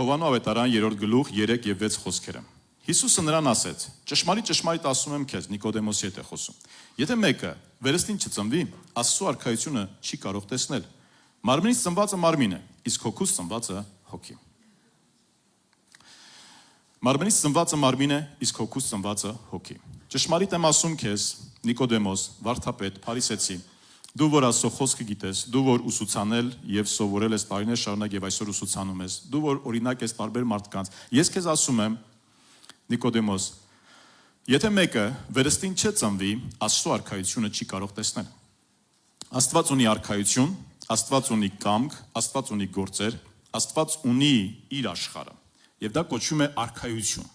Հովանու ավետարան 3-րդ գլուխ 3 եւ 6 խոսքերը։ Հիսուսը նրան ասեց. ճշմարիտ ասում եմ քեզ, Նիկոդեմոսի հետ է խոսում։ Եթե մեկը վերստին չծնվի, Աստծո արքայությունը չի կարող տեսնել։ Մարմնից ծնվածը մարմին է, իսկ հոգուց ծնվածը հոգի։ Մարմնից ծնվածը մարմին է, իսկ հոգուց ծնվածը հոգի։ Ճշմարիտ եմ ասում քեզ, Նիկոդեմոս, վարդապետ, փարիսեցի, դու որ Աստծո խոսքը գիտես, դու որ ուսուցանել եւ սովորել ես տարիներ շարունակ եւ այսօր ուսուցանում ես, դու որ օրինակ ես տարբեր մարդկանց, ես քեզ ասում եմ, Նիկոդեմոս, եթե մեկը վերստին չծնվի, Աստծո արքայությունը չի կարող տեսնել։ Աստված ունի արքայություն, Աստված ունի կամք, Աստված ունի գործեր, Աստված ունի իր աշխարհը, եւ դա կոչվում է արքայություն։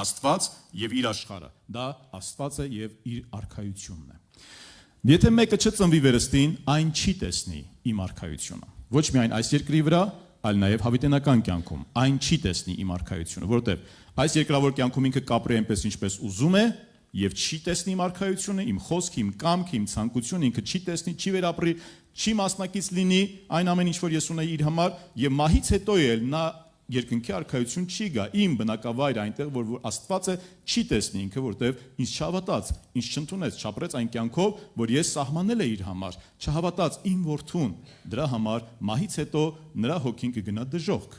Աստված եւ իր աշխարհը, դա Աստվածը եւ իր արքայությունն է։ Եթե մեկը չծնվի վերստին, այն չի տեսնի իմ արքայությունը։ Ոչ միայն այս երկրի վրա, այլ նաև հավիտենական կյանքում այն չի տեսնի իմ արքայությունը, որովհետև այս երկրավոր կյանքում ինքը կապրի այնպես ինչպես ուզում է եւ չի տեսնի իմ արքայությունը, իմ խոսքը, իմ կամքը, իմ ցանկությունը, ինքը չի տեսնի, չի վերապրի, չի մասնակից լինի այն ամեն ինչ որ ես ունեի իր համար եւ մահից հետո էլ նա երկնքի արքայություն չի գա իմ բնակավայրը այնտեղ որ Աստվածը չի տեսնի ինքը որտեվ ինձ չհավատաց, ինձ չընդունեց, չապրեց այն կյանքով, որ ես սահմանել եմ իր համար, չհավատաց իմ որդուն, դրա համար մահից հետո նրա հոգին կգնա դժոխք,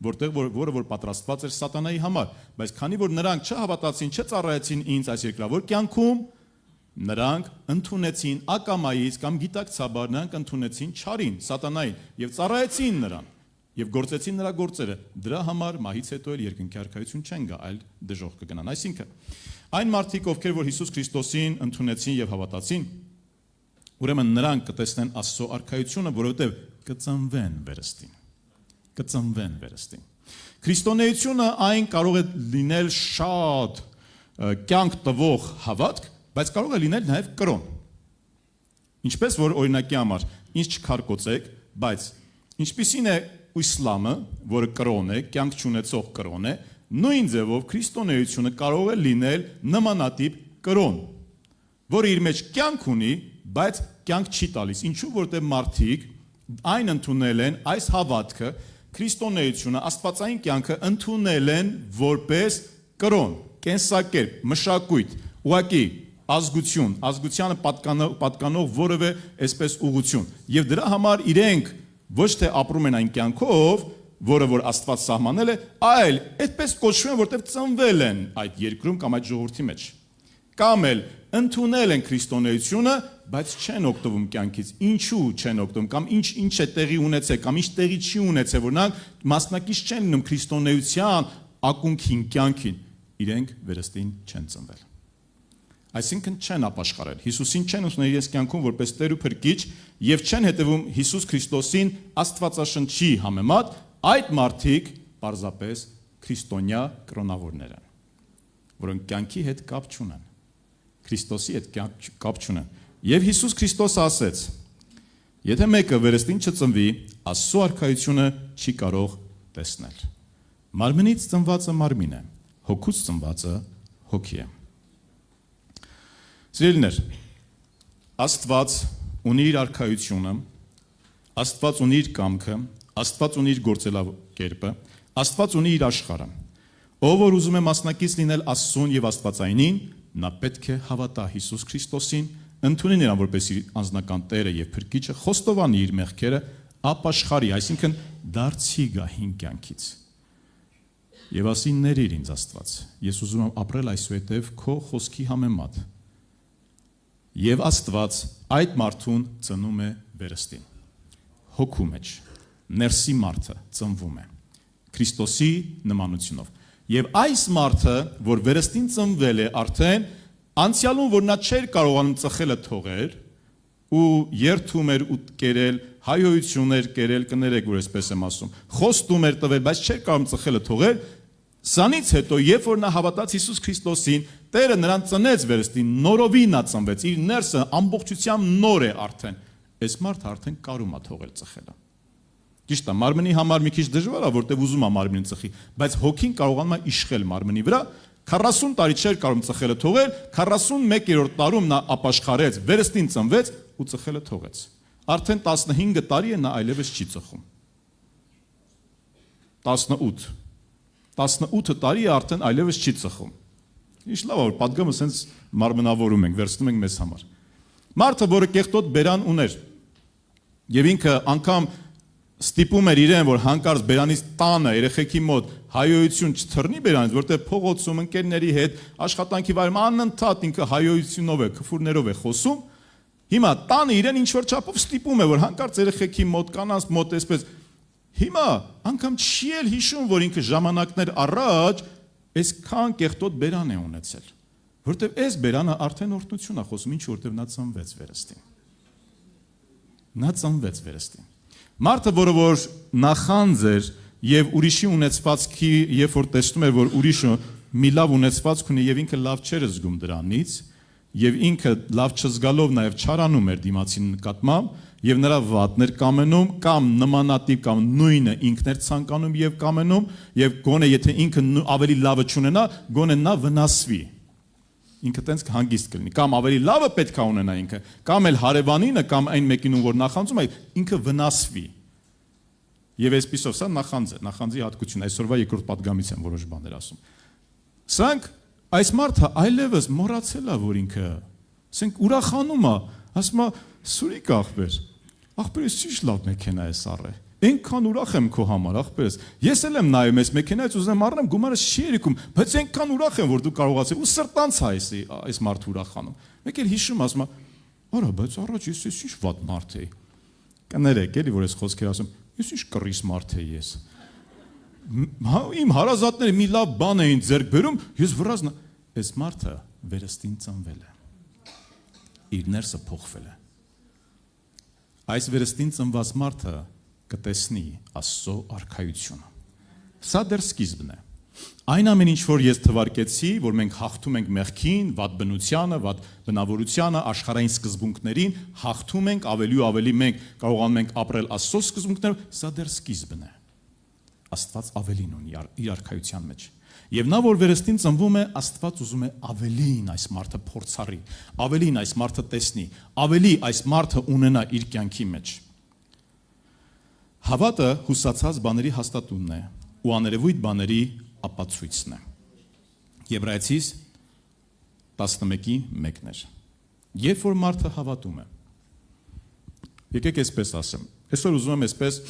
որտեղ որը պատրաստված էր սատանայի համար, բայց քանի որ նրանք չհավատացին, չծառայեցին ինձ այս երկրավոր կյանքում, նրանք ընդունեցին ակամայից կամ գիտակցաբար նրանք ընդունեցին չարին, սատանային եւ ծառայեցին նրան եւ գործեցին նրա գործերը, դրա համար մահից հետո էլ երկնքի արքայություն չեն գա, այլ դժոխք կգնան։ Այսինքն, այն մարդիկ, ովքեր որ Հիսուս Քրիստոսին ընդունեցին եւ հավատացին, ուրեմն նրանք կտեսնեն Աստծո արքայությունը, որովհետեւ կծնվեն վերստին։ Կծնվեն վերստին։ Քրիստոնեությունը այն կարող է լինել շատ կյանք տվող հավատք, բայց կարող է լինել նաեւ կրոն։ Ինչպես որ օրինակի համար, ինձ չքարկոծեք, բայց ինչպիսին է Իսլամը, որը կրոն է, կյանք չունեցող կրոն է, նույն ձևով քրիստոնեությունը կարող է լինել նմանատիպ կրոն, որը իր մեջ կյանք ունի, բայց կյանք չի տալիս։ Ինչու՞, որտեղ մարդիկ այն ընդունել են, այս հավատքը, քրիստոնեությունը, աստվածային կյանքը ընդունել են որպես կրոն, կենսակերպ, մշակույթ, ուղղակի ազգություն, ազգությանը պատկանող որևէ այսպես ուղղություն։ Եվ դրա համար իրենք ոչ թե ապրում են այն կյանքով, որը որ Աստված սահմանել է, այլ այդպես կոչվում են, որտեղ ծնվել են այդ երկրում կամ այդ ժողովրդի մեջ։ Կամ էլ ընդունել են քրիստոնեությունը, բայց չեն օգտվում կյանքից։ Ինչու չեն օգտվում, կամ ինչ է տեղի ունեցել, կամ ինչ տեղի չի ունեցել, որ նրանք մասնակից չեն լինում քրիստոնեության ակունքին, կյանքին, իրենք վերստին չեն ծնվել։ Այսինքն չեն ապաշխարել, Հիսուսին չեն ընդունել իրենց կյանքում որպես Տեր ու Փրկիչ եւ չեն հետևում Հիսուս Քրիստոսին Աստվածաշնչի համեմատ, այդ մարդիկ պարզապես քրիստոնյա կրոնավորներ են, որոնք կյանքի հետ կապ չունեն, Քրիստոսի հետ կապ չունեն։ Եվ Հիսուս Քրիստոսը ասեց. եթե մեկը վերստին չծնվի, Աստծո արքայությունը չի կարող տեսնել։ Մարմնից ծնվածը մարմին է, հոգուց ծնվածը հոգի է։ Սիրելիներ, Աստված ունի իր արքայությունը, Աստված ունի իր կամքը, Աստված ունի իր գործելակերպը, Աստված ունի իր աշխարհը։ Ով որ ուզում է մասնակից լինել Աստծուն եւ Աստվածայինին, նա պետք է հավատա Հիսուս Քրիստոսին, ընդունի նրան որպես իր անձնական Տերը եւ Փրկիչը, խոստովանի իր մեղքերը, ապաշխարի, այսինքն դարձի գա հին կյանքից։ Եվ ասի ներիր ինձ Աստված, ես ուզում եմ ապրել այսուհետև քո խոսքի համեմատ։ Եվ Աստված այդ մարդուն ծնում է վերստին։ Հոգու մեջ, ներսի մարդը ծնվում է Քրիստոսի նմանությունով։ Եվ այս մարդը, որ վերստին ծնվել է արդեն, անցյալում, որ նա չէր կարողանում ծխելը թողել, ու երթում էր ու կերել, հայհոյություններ կերել, կներեք, որ այսպես եմ ասում, խոստում էր տվել, բայց չէր կարողանում ծխելը թողել, սանից հետո, երբ որ նա հավատաց Հիսուս Քրիստոսին, Տերը նրան ծնեց վերստին, նորովի նա ծնվեց, իր ներսը ամբողջությամբ նոր է արդեն։ Այս մարդը արդեն կարում է թողել ծխելը։ Ճիշտ է, մարմնի համար մի քիչ դժվար է, որտեղ ուզում է մարմինը ծխի, բայց հոգին կարողանում է իշխել մարմնի վրա, 40 տարի չէր կարող ծխելը թողել, 41-րդ տարում նա ապաշխարեց, վերստին ծնվեց ու ծխելը թողեց։ Արդեն 15 տարի է նա այլևս չի ծխում։ 18 տարի է արդեն այլևս չի ծխում։ Ինչ լավ է, որ պատգամը սենց մարմնավորում ենք, վերցնում ենք մեզ համար։ Մարդը, որը կեղտոտ բերան ուներ, եւ ինքը անգամ ստիպում էր իրեն, որ հանկարծ բերանից տանը երեխեքի մոտ հայոյություն չթռնի բերանից, որտեղ փողոցում ընկերների հետ աշխատանքի վայրում անընդհատ ինքը հայոյությունով է, քֆուրներով է խոսում, հիմա տանը իրեն ինչ որ չափով ստիպում է, որ հանկարծ երեխեքի մոտ, կանանց մոտ այսպես, հիմա անգամ չի էլ հիշում, որ ինքը ժամանակներ առաջ այսքան կեղտոտ բերան է ունեցել, որտեղ այս բերանը արդեն օրհնություն է խոսում, ինչ որտեղ նա ծնվեց վերստին։ Նա ծնվեց վերստին։ Մարդը, որը որ նախանձ էր եւ ուրիշի ունեցվածքի, երբ որ տեսնում էր, որ ուրիշը մի լավ ունեցվածք ունի եւ ինքը լավ չէր զգում դրանից, եւ ինքը լավ չզգալով նաեւ չարանում էր դիմացին նկատմամբ, եւ նրա վատներ կամենում կամ նմանատիպ կամ նույնը ինքն էր ցանկանում եւ կամենում, եւ գոնե եթե ինքը ավելի լավը չունենա, գոնե նա վնասվի։ Ինքը տենց հանգիստ կլինի, կամ ավելի լավը պետք է ունենա ինքը, կամ էլ հարևանինը, կամ այն մեկին, որ նախանձում է, ինքը վնասվի։ Եվ այսպիսով սա նախանձ է, նախանձի հատկություն, այսօրվա երկրորդ պատգամից են որոշ բաներ ասում։ Սրանք այս մարդը այլևս մոռացել է, որ ինքը, ասենք ուրախանում է, ասում է, սուրիկ ախպեր, ախպերս ինչ լավ մեքենա է սառը։ Այնքան ուրախ եմ քո համար, ախպերս։ Ես էլ եմ նայում այս մեքենայից ուզում առնեմ, գումարս չի երիկում, բայց այնքան ուրախ եմ, որ դու կարողացել ու սրտանց է այս մարդը ուրախանում։ Մեկ էլ հիշում ասում, արա, բայց առաջ ես ինչ վատ մարդ էի։ Կներեք, էլի որ այս խոսքերը ասում, ես ինչ կռիս մարդ էի ես։ Իմ հարազատները մի լավ բան էին ձեռք բերում, ես վրազ այս մարդը վերստին ծնվել է։ Իր ներսը փոխվել է։ Այս վերստին ծնված մարդը կտեսնի Աստծո արքայությունը։ Սա դեռ սկիզբն է։ Այն ամեն ինչ, որ ես թվարկեցի, որ մենք հաղթում ենք մեղքին, վատ բնությանը, վատ բնավորությանը, աշխարհային սկզբունքներին, հաղթում ենք ավելի ու ավելի մենք կարողանում ենք ապրել Աստծո սկզբունքներով, սա դեռ սկիզբն է։ Աստված ավելին ունի իր արքայության մեջ։ Եվ նա, որ վերստին ծնվում է, Աստված ուզում է ավելին այս մարդը փորձառի, ավելին այս մարդը տեսնի, ավելի այս մարդը ունենա իր կյանքի մեջ։ Հավատը հուսացած բաների հաստատումն է ու աներևույթ բաների ապացույցն է։ Եբրայեցիս 11:1-ն։ Երբ որ մարդը հավատում է, եկեք այսպես ասեմ, այսօր ուզում եմ այսպես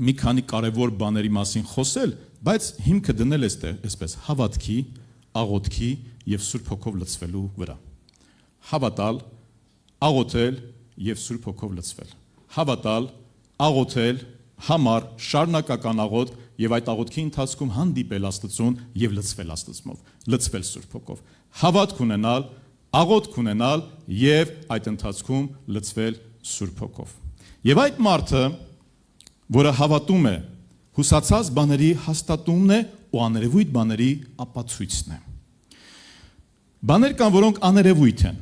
մի քանի կարևոր բաների մասին խոսել, բայց հիմքը դնել այսպես հավատքի, աղոթքի եւ Սուրբ Հոգով լցվելու վրա։ Հավատալ, աղոթել եւ Սուրբ Հոգով լցվել։ Հավատալ, աղոթել, համար շարունակական աղոթք եւ այդ աղոթքի ընթացքում հանդիպել Աստծուն եւ լցվել Աստծմով, լցվել Սուրբ Հոգով։ Հավատք ունենալ, աղոթք ունենալ եւ այդ ընթացքում լցվել Սուրբ Հոգով։ Եվ այդ մարդը, որը հավատում է, հուսացած բաների հաստատումն է ու աներևույթ բաների ապացույցն է։ Բաներ կան, որոնք աներևույթ են։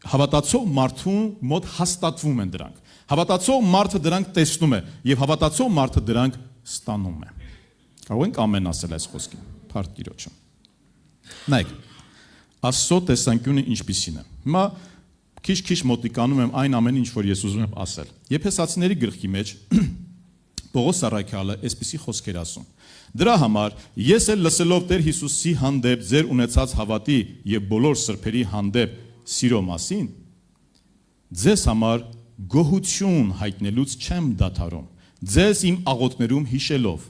Հավատացող մարդու մոտ հաստատվում են դրանք։ Հավատացող մարդը դրանք տեսնում է եւ հավատացող մարդը դրանք ստանում է։ Կարող ենք ամեն ասել այս խոսքին, փառք Տիրոջը։ Նայեք, Աստծո տեսանկյունը ինչպիսին է։ Հիմա քիչ մոտիկանում եմ այն ամենին, ինչ որ ես ուզում եմ ասել։ Եփեսացիների գլխի մեջ Պողոս առաքյալը այսպիսի խոսքեր ասում. Դրա համար ես էլ լսելով Տեր Հիսուսի հանդեպ ձեր ունեցած հավատի եւ բոլոր սրբերի հանդեպ սիրո մասին, ձեզ համար գոհություն հայտնելուց չեմ դադարում, ձեզ իմ աղոթներում հիշելով,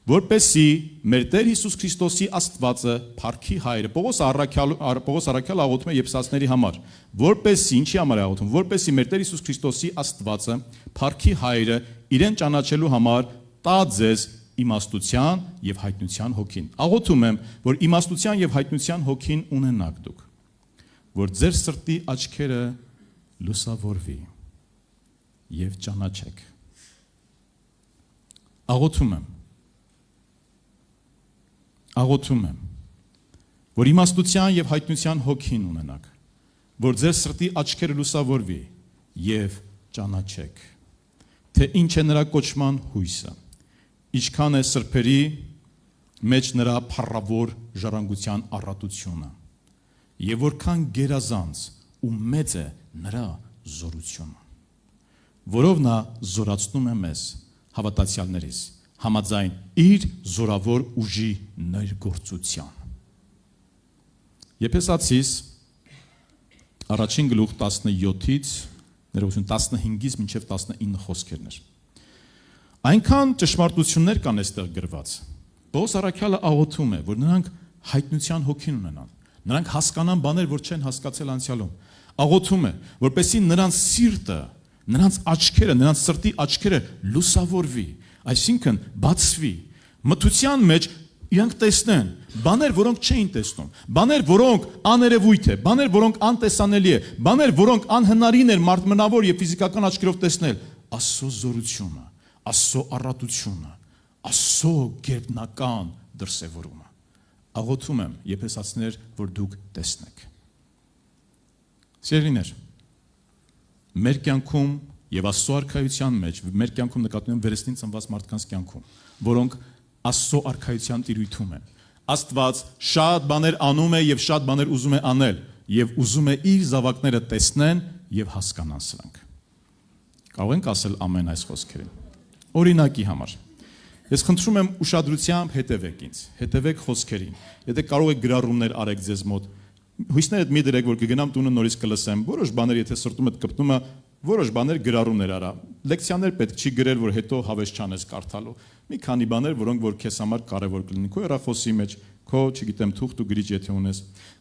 որպեսզի մեր Տեր Հիսուս Քրիստոսի Աստվածը, Փառքի Հայրը, Պողոս առաքյալը աղոթում է եփեսացիների համար, որպեսզի ինչի համար է աղոթում, որպեսզի մեր Տեր Հիսուս Քրիստոսի Աստվածը, Փառքի Հայրը իրեն ճանաչելու համար տա ձեզ իմաստության եւ հայտնության հոգին։ Աղոթում եմ, որ իմաստության եւ հայտնության հոգին ունենաք դուք, որ ձեր սրտի աչքերը լուսավորվի եւ ճանաչեք։ Աղոթում եմ, որ իմաստության եւ հայտնության հոգին ունենաք, որ ձեր սրտի աչքերը լուսավորվի եւ ճանաչեք, թե ինչ է նրա կոչման հույսը, ինչքան է սրբերի մեջ նրա փառավոր ժառանգության առատությունը, եւ որքան գերազանց ու մեծ է նրա զորությունը, որով նա զորացնում է մեզ, հավատացյալներից, համաձայն իր զորավոր ուժի ներգործության։ Եփեսացիս առաջին գլուխ 17-ից, ներողություն 15-ից մինչև 19 խոսքերն էր։ Այնքան ճշմարտություններ կան այստեղ գրված։ Պողոս առաքյալը աղոթում է, որ նրանք հայտնության հոգին ունենան, նրանք հասկանան բաներ, որ չեն հասկացել անցյալում։ Աղոթում է, որպեսզի նրանց սիրտը, նրանց աչքերը, նրանց սրտի աչքերը լուսավորվի, այսինքն բացվի, մթության մեջ իրանք տեսնեն բաներ, որոնք չէին տեսնում, բաներ, որոնք աներևույթ է, բաներ, որոնք անտեսանելի է, բաներ, որոնք անհնարին էր մարդմնավոր եւ ֆիզիկական աչքերով տեսնել, Աստծո զորությունը, Աստծո առատությունը, Աստծո գերբնական դրսևորումը։ Աղոթում եմ, եփեսացիներ, որ դուք տեսնեք։ Սիրելիներ, մեր կյանքում եւ Աստծո արքայության մեջ, մեր կյանքում նկատում եմ վերստին ծնված մարդկանց կյանքում, որոնք Աստծո արքայության տիրույթում են։ Աստված շատ բաներ անում է եւ շատ բաներ ուզում է անել եւ ուզում է իր զավակները տեսնեն եւ հասկանան սրանք։ Կարող ենք ասել ամեն այս խոսքերին։ Օրինակի համար։ Ես խնդրում եմ ուշադրությամբ հետևեք ինձ, հետևեք խոսքերին։ Եթե կարող եք գրառումներ արեք ձեզ մոտ, հույսներդ մի դրեք, որ կգնամ տունը նորից կլսեմ, որոշ բաներ, եթե սրտումդ կպտում է, որոշ բաներ գրառումներ արա։ Լեկցիաներ պետք չի գրել, որ հետո հավես չանես կարդալու։ Մի քանի բաներ, որոնք որ քեզ համար կարևոր կլինի քո հեռախոսի մեջ, քո, չգիտեմ, թուղթ ու գրիչ եթե ունես։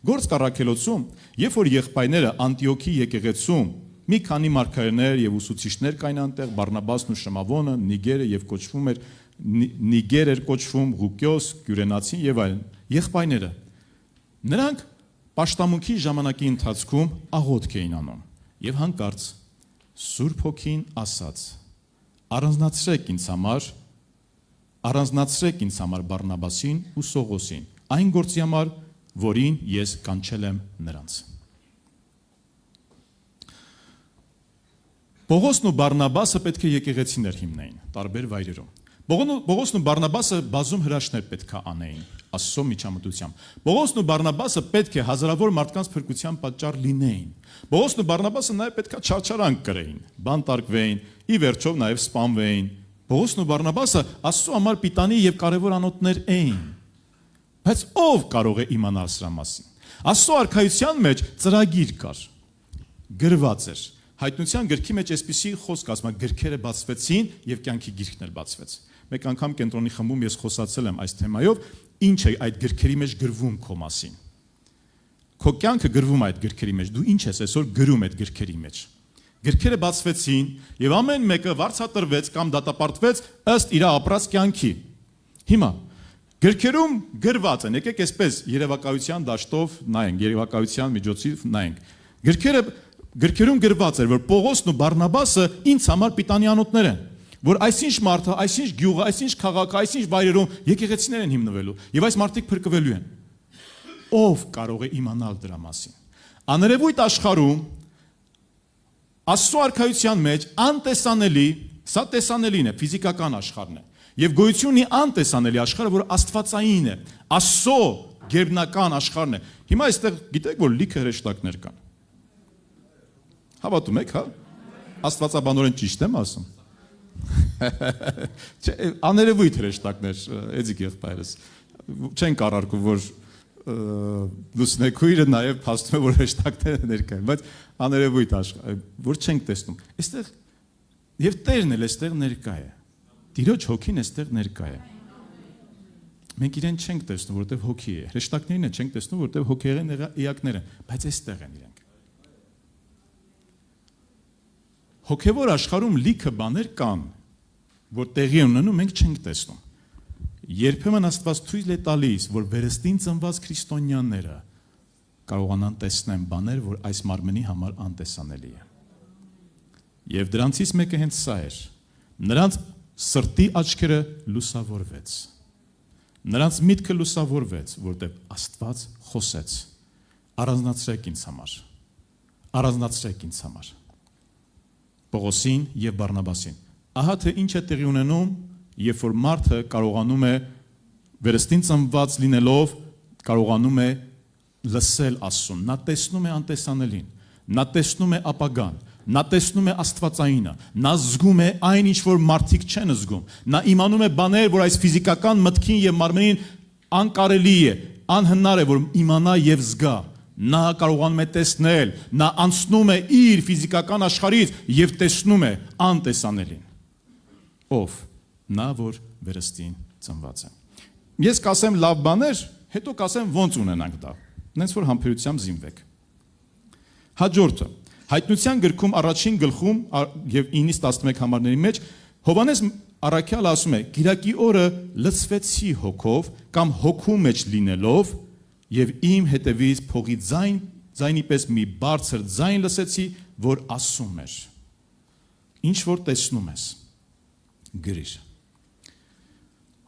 Գործ կառաքելոցում, երբ որ եղբայրները Անտիոքի եկեղեցում մի քանի մարգարեներ եւ ուսուցիչներ կային անտեղ, Բարնաբասն ու Շմավոնը, Նիգերը եւ կոչվում էր Նիգեր էր կոչվում, Ղուկյոս, Կյուրենացին եւ այլն։ Եղբայրները նրանք պաշտամունքի ժամանակի ընթացքում աղոթք էին անում եւ հանկարծ Սուրբ Հոգին ասաց. առանձնացրեք ինձ համար Բարնաբասին ու Սողոսին, այն գործի համար, որին ես կանչել եմ նրանց։ Պողոսն ու Բարնաբասը պետք է եկեղեցիներ հիմնեին, տարբեր վայրերում։ Պողոսն ու Բարնաբասը բազում հրաշքներ պետք է անեին Աստծո միջամտությամբ։ Պողոսն ու Բարնաբասը պետք է հազարավոր մարդկանց փրկության պատճառ լինեին։ Պողոսն ու Բարնաբասը նաև պետք է չարչարանք կրեին, բանտարկվեին, ի վերջով նաև սպանվեին։ Պողոսն ու Բարնաբասը Աստծո համար պիտանի եւ կարևոր անոթներ էին։ Բայց ով կարող է իմանալ սրա մասին։ Աստծո արքայության մեջ ծրագիր կար, գրված էր։ Հայտնության գրքի մեջ այսպիսի խոսք ասում է, գրքերը բացվեցին եւ կյանքի գիրքն էլ բացվեց։ Մեկ անգամ կենտրոնի խմբում ես խոսացել եմ այս թեմայով, ինչ է այդ գրքերի մեջ գրվում քո մասին։ Քո կյանքը գրվում է այդ գրքերի մեջ, դու ինչ ես այսօր գրում այդ գրքերի մեջ։ Գրքերը բացվեցին եւ ամեն մեկը վարձատրվեց կամ դատապարտվեց ըստ իր ապրած կյանքի։ Հիմա գրքերում գրված են, եկեք այսպես երևակայության դաշտով նայենք, երևակայության միջոցով նայենք։ Գրքերում գրված էր, որ Պողոսն ու Բարնաբասը ինձ համար պիտանի անոթներ են, որ այսինչ մարդը, այսինչ գյուղը, այսինչ քաղաքը, այսինչ վայրերում եկեղեցիներ են հիմնվելու եւ այս մարդիկ փրկվելու են։ Ով կարող է իմանալ դրա մասին։ Աներևույթ աշխարհում Աստծո արքայության մեջ անտեսանելի, սա տեսանելին է, ֆիզիկական աշխարհն է։ Եվ գոյություն ունի անտեսանելի աշխարհը, որ աստվածային է, Աստծո գերբնական աշխարհն է։ Հիմա այստեղ գիտեք, որ լիքը հրեշտակներ կան։ Հավատում եք, հա? Աստվածաբանորեն ճիշտ եմ ասում։ Աներևույթ հրեշտակներ, էդիկ եղբայրս։ Չեն կարարկում, որ լուսնեկույրը նաև փաստում է, որ հրեշտակները ներկա են, բայց աներևույթ աշխարհ, որ չենք տեսնում։ Այստեղ եւ Տերն էլ այստեղ ներկա է։ Տիրոջ հոգին այստեղ ներկա է։ Մենք իրեն չենք տեսնում, որովհետեւ հոգի է։ Հրեշտակներին չենք տեսնում, որովհետեւ հոգեղեն էակներ են, բայց այստեղ են իրենք։ Հոգևոր աշխարհում լիքը բաներ կան, որ տեղի ունենում, մենք չենք տեսնում։ Երբեմն Աստված թույլ է տալիս, որ վերստին ծնված քրիստոնյաները կարողանան տեսնեն բաներ, որ այս մարմնի համար անտեսանելի է։ Եվ դրանցից մեկը հենց սա էր։ Նրանց սրտի աչքերը լուսավորվեց։ Նրանց միտքը լուսավորվեց, որտեղ Աստված խոսեց. առանձնացրեք ինձ համար։ Առանձնացրեք ինձ համար։ Պողոսին եւ Բարնաբասին։ Ահա թե ինչ է տեղի ունենում, երբ որ մարդը կարողանում է վերստին ծնված լինելով կարողանում է լսել Աստծուն, նա տեսնում է անտեսանելին, նա տեսնում է ապագան, Նա տեսնում է աստվածայինը, նա զգում է այն, ինչ որ մարդիկ չեն զգում, նա իմանում է բաներ, որ այս ֆիզիկական մտքին եւ մարմնին անկարելի է, անհնար է, որ իմանա եւ զգա, նա կարողանում է տեսնել, նա անցնում է իր ֆիզիկական աշխարհից եւ տեսնում է անտեսանելին, ով նա որ վերստին ծնված է։ Ես կասեմ լավ բաներ, հետո կասեմ ոնց ունենանք դա, նենց որ համբերությամբ զինվեք։ Հաջորդը Հայտնության գրքում առաջին գլխում եւ 9-ից 11 համարների մեջ Հովհաննես առաքյալը ասում է. «Գիրակի օրը լցվեցի հոգով կամ հոգու մեջ լինելով եւ իմ հետևից փողի ձայնի պես մի բարձր ձայն լսեցի, որ ասում էր. Ինչ որ տեսնում ես, գրիր»։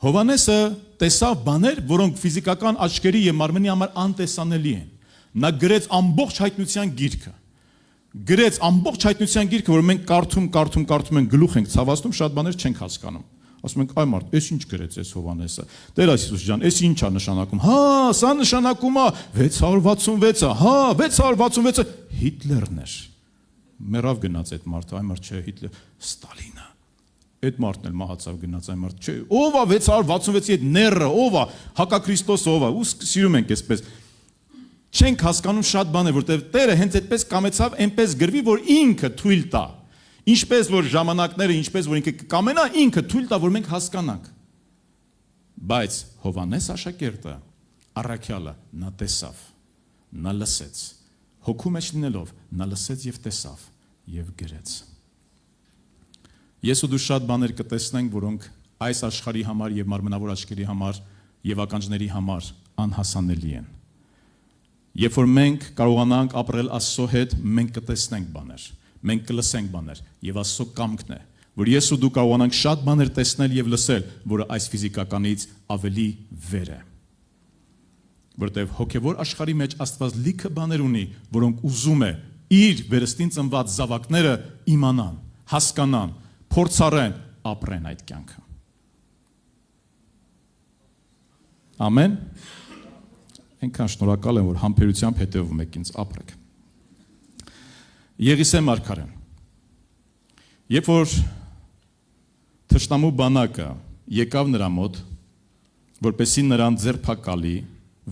Հովհաննեսը տեսավ բաներ, որոնք ֆիզիկական աչքերի եւ մարմնի համար անտեսանելի են։ Նա գրեց ամբողջ հայտնության գիրքը։ Գրեց ամբողջ հայտնության գիրքը, որ մենք կարդում ենք, գլուխ ենք ցավացնում, շատ բաներ չենք հասկանում։ Ասում ենք, այ մարդ, էս ինչ գրեց այս Հովհաննեսը։ Տեր Այսուս ջան, էս ինչ է նշանակում։ Հա, սա նշանակում է 666-ը, հա, 666-ը Հիտլերն էր։ Մեռավ գնաց այդ մարդը, այ մարդ չէ, Հիտլեր, Ստալինը։ Այդ մարդն էլ մահացավ գնաց, այ մարդ չէ։ Ո՞վ է 666-ի այդ ները, ո՞վ է, Հակաքրիստոսը ո՞վ է։ Ու սիրում ենք այսպես։ Չենք հասկանում շատ բաներ, որտեղ Տերը հենց այդպես կամեցավ, այնպես գրվի, որ ինքը թույլ տա։ Ինչպես որ ժամանակները, ինչպես որ ինքը կամենա, ինքը թույլ տա, որ մենք հասկանանք։ Բայց Հովհաննես աշակերտը, առաքյալը, նա տեսավ, նա լսեց, հոգու մեջ լինելով, նա լսեց եւ տեսավ եւ գրեց։ Ես ու դու շատ բաներ կտեսնենք, որոնք այս աշխարհի համար եւ մարմնավոր աչքերի համար եւ ականջների համար անհասանելի են։ Երբ որ մենք կարողանանք ապրել Աստծո հետ, մենք կտեսնենք բաներ, մենք կլսենք բաներ, եւ Աստծո կամքն է, որ ես ու դու կարողանանք շատ բաներ տեսնել եւ լսել, որը այս ֆիզիկականից ավելի վեր է։ Որտեւ հոգեվոր աշխարհի մեջ Աստված լիքը բաներ ունի, որոնք ուզում է իր վերստին ծնված զավակները իմանան, հասկանան, փորձառեն, ապրեն այդ կյանքը։ Ամեն։ Այնքան շնորհակալ եմ, որ համբերությամբ հետևում եք ինձ, ապրեք։ Եղիսե մարգարեն։ Երբ որ թշնամու բանակը եկավ նրա մոտ, որպեսզի նրան ձերբակալի,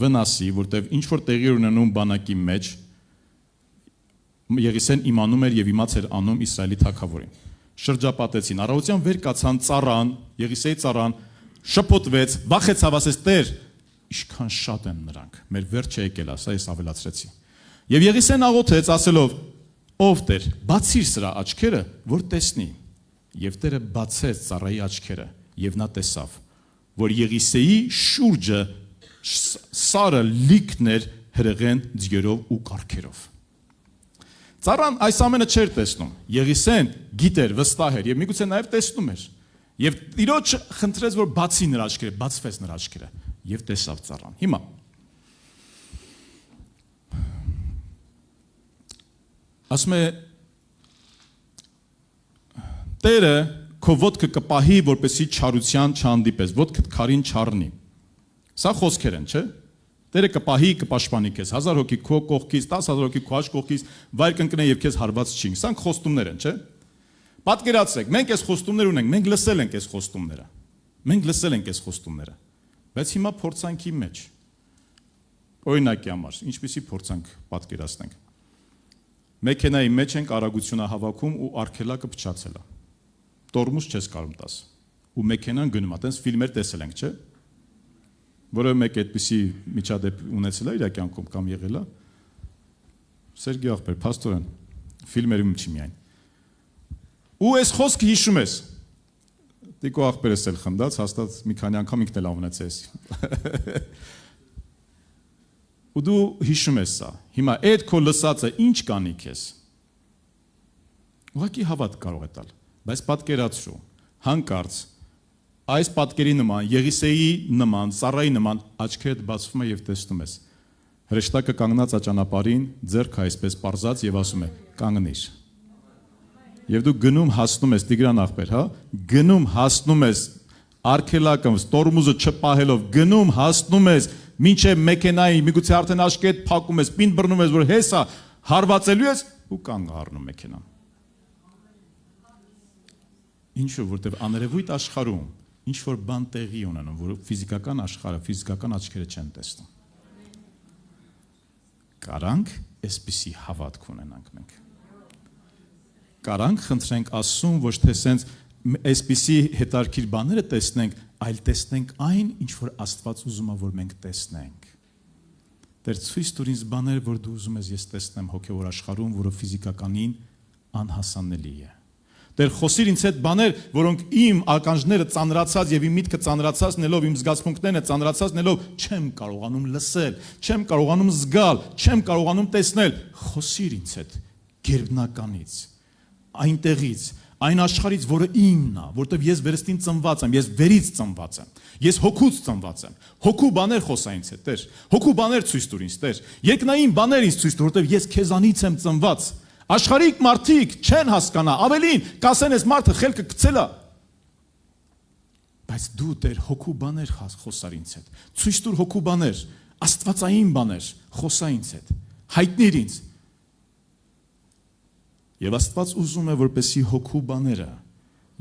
վնասի, որտեղ ինչ որ տեղի ունենում բանակի մեջ, Եղիսեն իմանում էր եւ իմաց էր անում Իսրայելի թագավորին։ Շրջապատեցին, առավոտյան վեր կացան ծառան, Եղիսեի ծառան, շփոթվեց, վախեցավ, ասեց. «Տեր, ինչքան շատ են նրանք, մեր վերջը եկել է, սա ես ավելացրեցի»։ Եվ Եղիսեն աղոթեց, ասելով. «Ով Տեր, բացիր սրա աչքերը, որ տեսնի»։ Եվ Տերը բացեց ծառայի աչքերը, եւ նա տեսավ, որ Եղիսեի շուրջը սարը լիքն էր հրեղեն ձյերով ու կառքերով։ Ծառան այս ամենը չէր տեսնում։ Եղիսեն գիտեր, վստահ էր եւ միգուցե նաեւ տեսնում էր։ Եվ Տիրոջ խնդրեց, որ բացի նրա աչքերը, բացվեց նրա աչքերը եւ տեսավ ծառան։ Հիմա ասում է Տերը քո ոտքը կպահի, որպեսզի չարության չհանդիպես, ոտքդ քարին չառնի։ Սա խոսքեր են, չէ՞։ Տերը կպահի, կպաշտպանի քեզ, 1000 հոգի քո կողքից, 10000 հոգի քո աջ կողքից, վայր կընկնեն եւ քեզ հարված չի։ Սրանք խոստումներ են, չէ՞։ Պատկերացրեք, մենք այս խոստումներ ունենք, մենք լսել ենք այս խոստումները։ Մենք լսել ենք այս խոստումները։ Բայց հիմա փորձանքի մեջ։ Օրինակի համար, ինչպեսի փորձանք պատկերացնենք։ Մեքենայի մեջ ենք արագությունը հավաքում ու արգելակը փչացել է։ Տորմուզ չես կարող տաս։ Ու մեքենան գնում է, տենց ֆիլմեր տեսել ենք, չէ՞։ Որը մեկ այդպիսի միջադեպ ունեցել է իր կյանքում կամ եղել է։ Սերգեյ ախպեր, փաստորեն, ֆիլմերում չի միայն։ Ու այս խոսքը հիշում ես։ Տիկո ախպերս էլ խնդաց, հաստատ մի քանի անգամ ինքն էլ ավնեցես։ Ու դու հիշում ես սա։ Հիմա այդ քո լսածը ինչ կանի քեզ։ Ուղղակի հավատ կարող է տալ, բայց պատկերացրու, հանկարծ այս պատկերի նման, Եղիսեի նման, Սարայի նման աչքերդ բացվում է եւ տեսնում ես։ Հրեշտակը կանգնած է ճանապարհին, ձեռքը այսպես պարզած եւ ասում է. կանգնիր։ Եվ դու գնում հասնում ես Տիգրան ախպեր, հա, գնում հասնում ես արգելակը, տորմուզը չպահելով, գնում հասնում ես մինչև մեքենայի, միգուցե արդեն աշկետ փակում ես, պինդ բռնում ես, որ հեսա հարվածելու ես ու կանգ առնում մեքենան։ Ինչու, որտեղ աներևույթ աշխարհում ինչ որ բան տեղի ունենում, որ ֆիզիկական աշխարհը, ֆիզիկական աչքերը չեն տեսնում։ Կարանք այսպիսի հավատք ունենանք մենք։ Կարանք խնդրենք Աստծուն ոչ թե սենց այսպիսի հետարքիր բաները տեսնենք, այլ տեսնենք այն, ինչ որ Աստված ուզում է, որ մենք տեսնենք։ Տեր ցույց տուր ինձ բաներ, որ դու ուզում ես ես տեսնեմ հոգևոր աշխարհում, որը ֆիզիկականին անհասանելի է։ Տեր խոսիր ինձ հետ բաներ, որոնք իմ ականջները ծանրացած եւ իմ միտքը ծանրացած նելով, իմ զգացմունքները ծանրացած նելով չեմ կարողանում լսել, չեմ կարողանում զգալ, չեմ կարողանում տեսնել։ Խոսիր ինձ հետ գերբնականից, այնտեղից, այն աշխարհից, որը իմն է, որտեղ ես վերստին ծնված եմ, ես վերից ծնված եմ, ես հոգուց ծնված եմ։ Հոգու բաներ խոսա ինձ հետ, Տեր։ Հոգու բաներ ցույց տուր ինձ, Տեր։ Երկնային բաներ ինձ ցույց տուր, որտեղ ես քեզանից եմ ծնված։ Աշխարհիկ մարդիկ չեն հասկանա, ավելին կասեն այս մարդը խելքը գցել է։ Բայց դու Տեր հոգու բաներ խոսար ինձ հետ։ Ցույց տուր հոգու բաներ, աստվածային բաներ խոսա ինձ հետ։ Հայտնիր ինձ։ Եվ Աստված ուզում է, որպեսզի հոգու բաները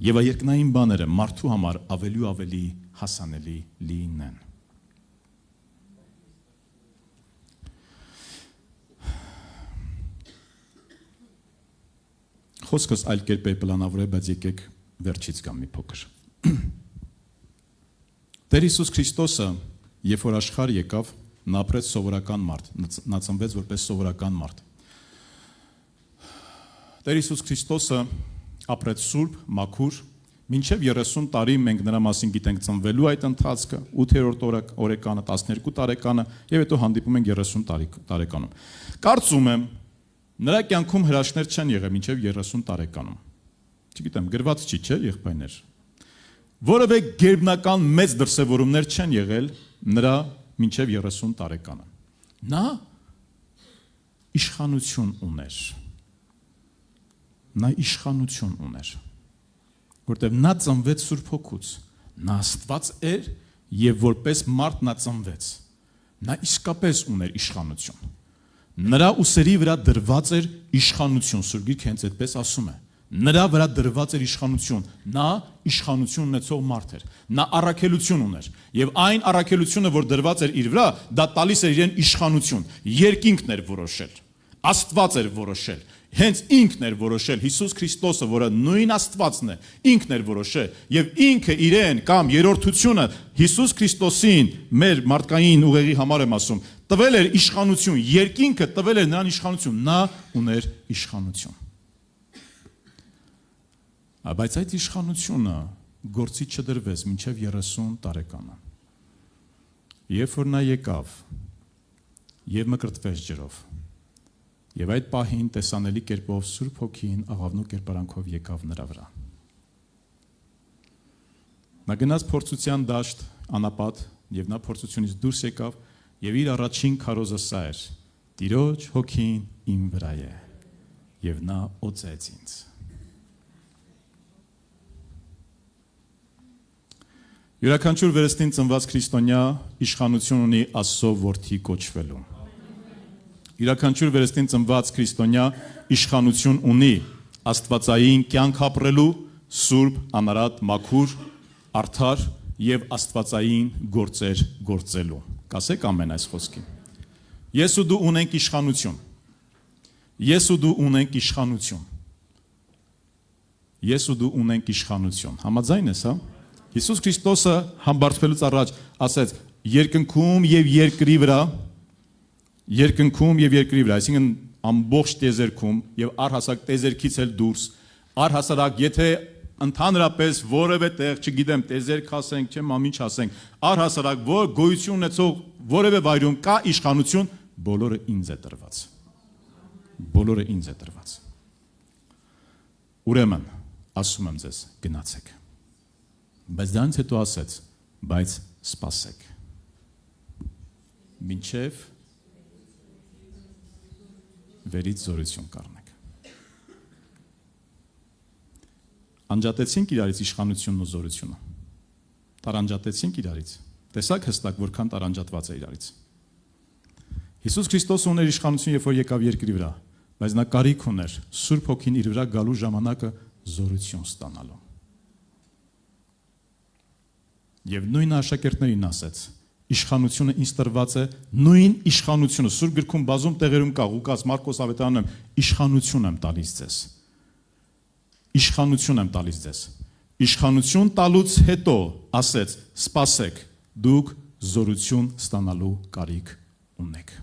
եւ երկնային բաները մարդու համար ավելի ու ավելի հասանելի լինեն։ Խոսքս այլ կերպ է պլանավորել, բայց եկեք վերջից կամ մի փոքր։ Տեր Հիսուս Քրիստոսը, երբ որ աշխարհ եկավ, նա ապրեց սովորական մարդ, նա ծնվեց որպես սովորական մարդ։ Տեր Հիսուս Քրիստոսը ապրեց սուրբ, մաքուր, մինչև 30 տարի մենք նրա մասին գիտենք ծնվելու այդ ընթացքը, 8-րդ օրեկանը, 12 տարեկանը եւ հետո հանդիպում ենք 30 տարեկանում։ Կարծում եմ, նրա կյանքում հրաշքներ չեն եղել մինչև 30 տարեկանում։ Չգիտեմ, գրված չի, չէ, եղբայրներ։ Որևէ գերբնական մեծ դրսևորումներ չեն եղել նրա մինչև 30 տարեկանը։ Նա իշխանություն ուներ։ Նա իշխանություն ուներ, որտեղ նա ծնվեց Սուրբ Հոգուց, նա Աստված էր եւ որպես մարդ նա ծնվեց, նա իսկապես ուներ իշխանություն, նրա ուսերի վրա դրված էր իշխանություն, Սուրբ Գիրքը հենց այդպես ասում է, նրա վրա դրված էր իշխանություն, նա իշխանություն ունեցող մարդ էր, նա առաքելություն ուներ եւ այն առաքելությունը, որ դրված էր իր վրա, դա տալիս էր իրեն իշխանություն, երկինքն էր որոշել, Աստված էր որոշել, հենց ինքն էր որոշել, Հիսուս Քրիստոսը, որը նույն Աստվածն է, ինքն էր որոշել եւ ինքը իրեն կամ երրորդությունը Հիսուս Քրիստոսին մեր մարդկային ուղեղի համար եմ ասում, տվել էր իշխանություն, երկինքը տվել էր նրան իշխանություն, նա ուներ իշխանություն։ Բայց այդ իշխանությունը գործի չդրվեց մինչև 30 տարեկանը։ Երբ որ նա եկավ եւ մկրտվեց ջրով, եւ այդ պահին տեսանելի կերպով Սուրբ Հոգին աղավնու կերպարանքով եկավ նրա վրա։ Նա գնաց փորձության դաշտ, անապատ, եւ նա փորձությունից դուրս եկավ եւ իր առաջին քարոզը սա էր. Տիրոջ Հոգին իմ վրա է եւ նա օծեց ինձ։ Յուրաքանչյուր վերստին ծնված քրիստոնյա իշխանություն ունի Աստծո որդի կոչվելու։ Յուրաքանչյուր վերստին ծնված քրիստոնյա իշխանություն ունի աստվածային կյանք ապրելու, սուրբ, անարատ, մաքուր, արդար եւ աստվածային գործեր գործելու։ Կասեք ամեն այս խոսքին։ Ես ու դու ունենք իշխանություն։ Ես ու դու ունենք իշխանություն։ Ես ու դու ունենք իշխանություն։ Համաձայն ես, հա։ Հիսուս Քրիստոսը համբարձվելուց առաջ ասեց. երկնքում եւ երկրի վրա, այսինքն ամբողջ տեզերքում եւ առհասարակ տեզերքից էլ դուրս, առհասարակ եթե ընդհանրապես որևէ տեղ, չգիտեմ, տեզերք ասենք, չեմ ամիջ ասենք, առհասարակ որ գոյություն ունեցող որևէ վայրում կա իշխանություն, բոլորը ինձ է տրված։ Բոլորը ինձ է տրված։ Ուրեմն, ասում եմ ձեզ, գնացեք։ Բայց դրանից հետո ասեց, բայց սպասեք։ Մինչև վերից զորություն կառնեք։ Անջատեցինք իրարից իշխանությունն ու զորությունը։ Տարանջատեցինք իրարից։ Տեսակ հստակ, որքան տարանջատված է իրարից։ Հիսուս Քրիստոսը ուներ իշխանություն, երբ որ եկավ երկրի վրա, բայց նա կարիք ուներ Սուրբ Հոգին իր վրա գալու ժամանակը զորություն ստանալու։ Եվ նույն աշակերտներին ասեց. Իշխանությունը ինձ տրված է, նույն իշխանությունը Սուրբ գրքում բազում տեղերում կա, Ղուկաս, Մարկոս ավետարանում իշխանություն եմ տալիս ձեզ։ Իշխանություն եմ տալիս ձեզ։ Իշխանություն տալուց հետո ասեց. սպասեք, դուք զորություն ստանալու կարիք ունեք։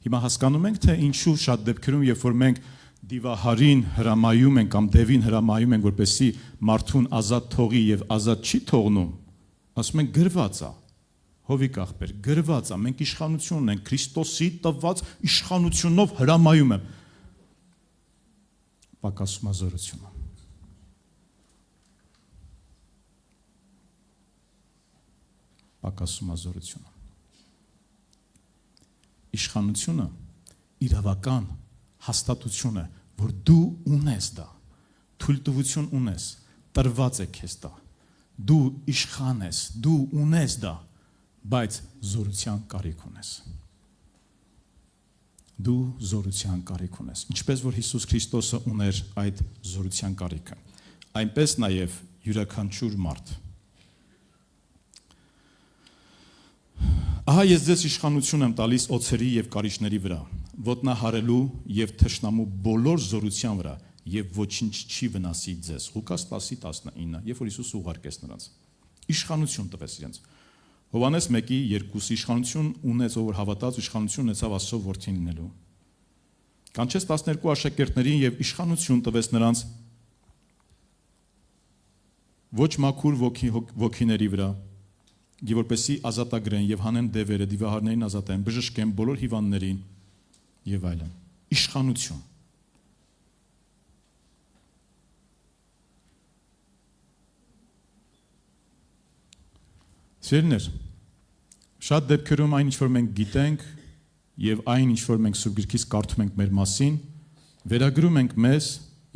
Հիմա հասկանում ենք, թե ինչու շատ դեպքերում, երբ որ մենք դիվահարին հրամայում ենք կամ դևին հրամայում ենք, որպեսզի մարդուն ազատ թողի եւ ազատ չի թողնում, ասում ենք գրված է։ Հովիկ ախպեր, գրված է, մենք իշխանություն ունենք, Քրիստոսի տված իշխանությունով հրամայում եմ։ Պակասում է զորությունը։ Պակասում է զորությունը։ Իշխանությունը իրավական հաստատություն է, որ դու ունես դա, թույլտվություն ունես, տրված է քեզ դա, դու իշխան ես, դու ունես դա, բայց զորության կարիք ունես։ Դու զորության կարիք ունես, ինչպես որ Հիսուս Քրիստոսը ուներ այդ զորության կարիքը, այնպես նաև յուրաքանչյուր մարդ։ Ահա ես ձեզ իշխանություն եմ տալիս օձերի եւ կարիճների վրա, ոտնահարելու եւ թշնամու բոլոր զորության վրա եւ ոչինչ չի վնասի ձեզ։ Ղուկաս 10:19, երբ որ Հիսուս ուղարկեց նրանց, իշխանություն տվեց իրենց։ Հովհաննես 1:2 իշխանություն ունեց, ով որ հավատաց, իշխանություն ունեցավ Աստծո որդին լինելու։ Կանչեց 12 աշակերտներին եւ իշխանություն տվեց նրանց ոչ մաքուր ոգիների վրա, եւ որպեսի ազատագրեն եւ հանեն դևերը, դիվահարներին ազատեն, բժշկեն բոլոր հիվանդներին եւ այլն։ Իշխանություն։ Սիրելիներ, շատ դեպքերում այն ինչ որ մենք գիտենք եւ այն ինչ որ մենք Սուրբ գրքից կարդում ենք մեր մասին, վերագրում ենք մեզ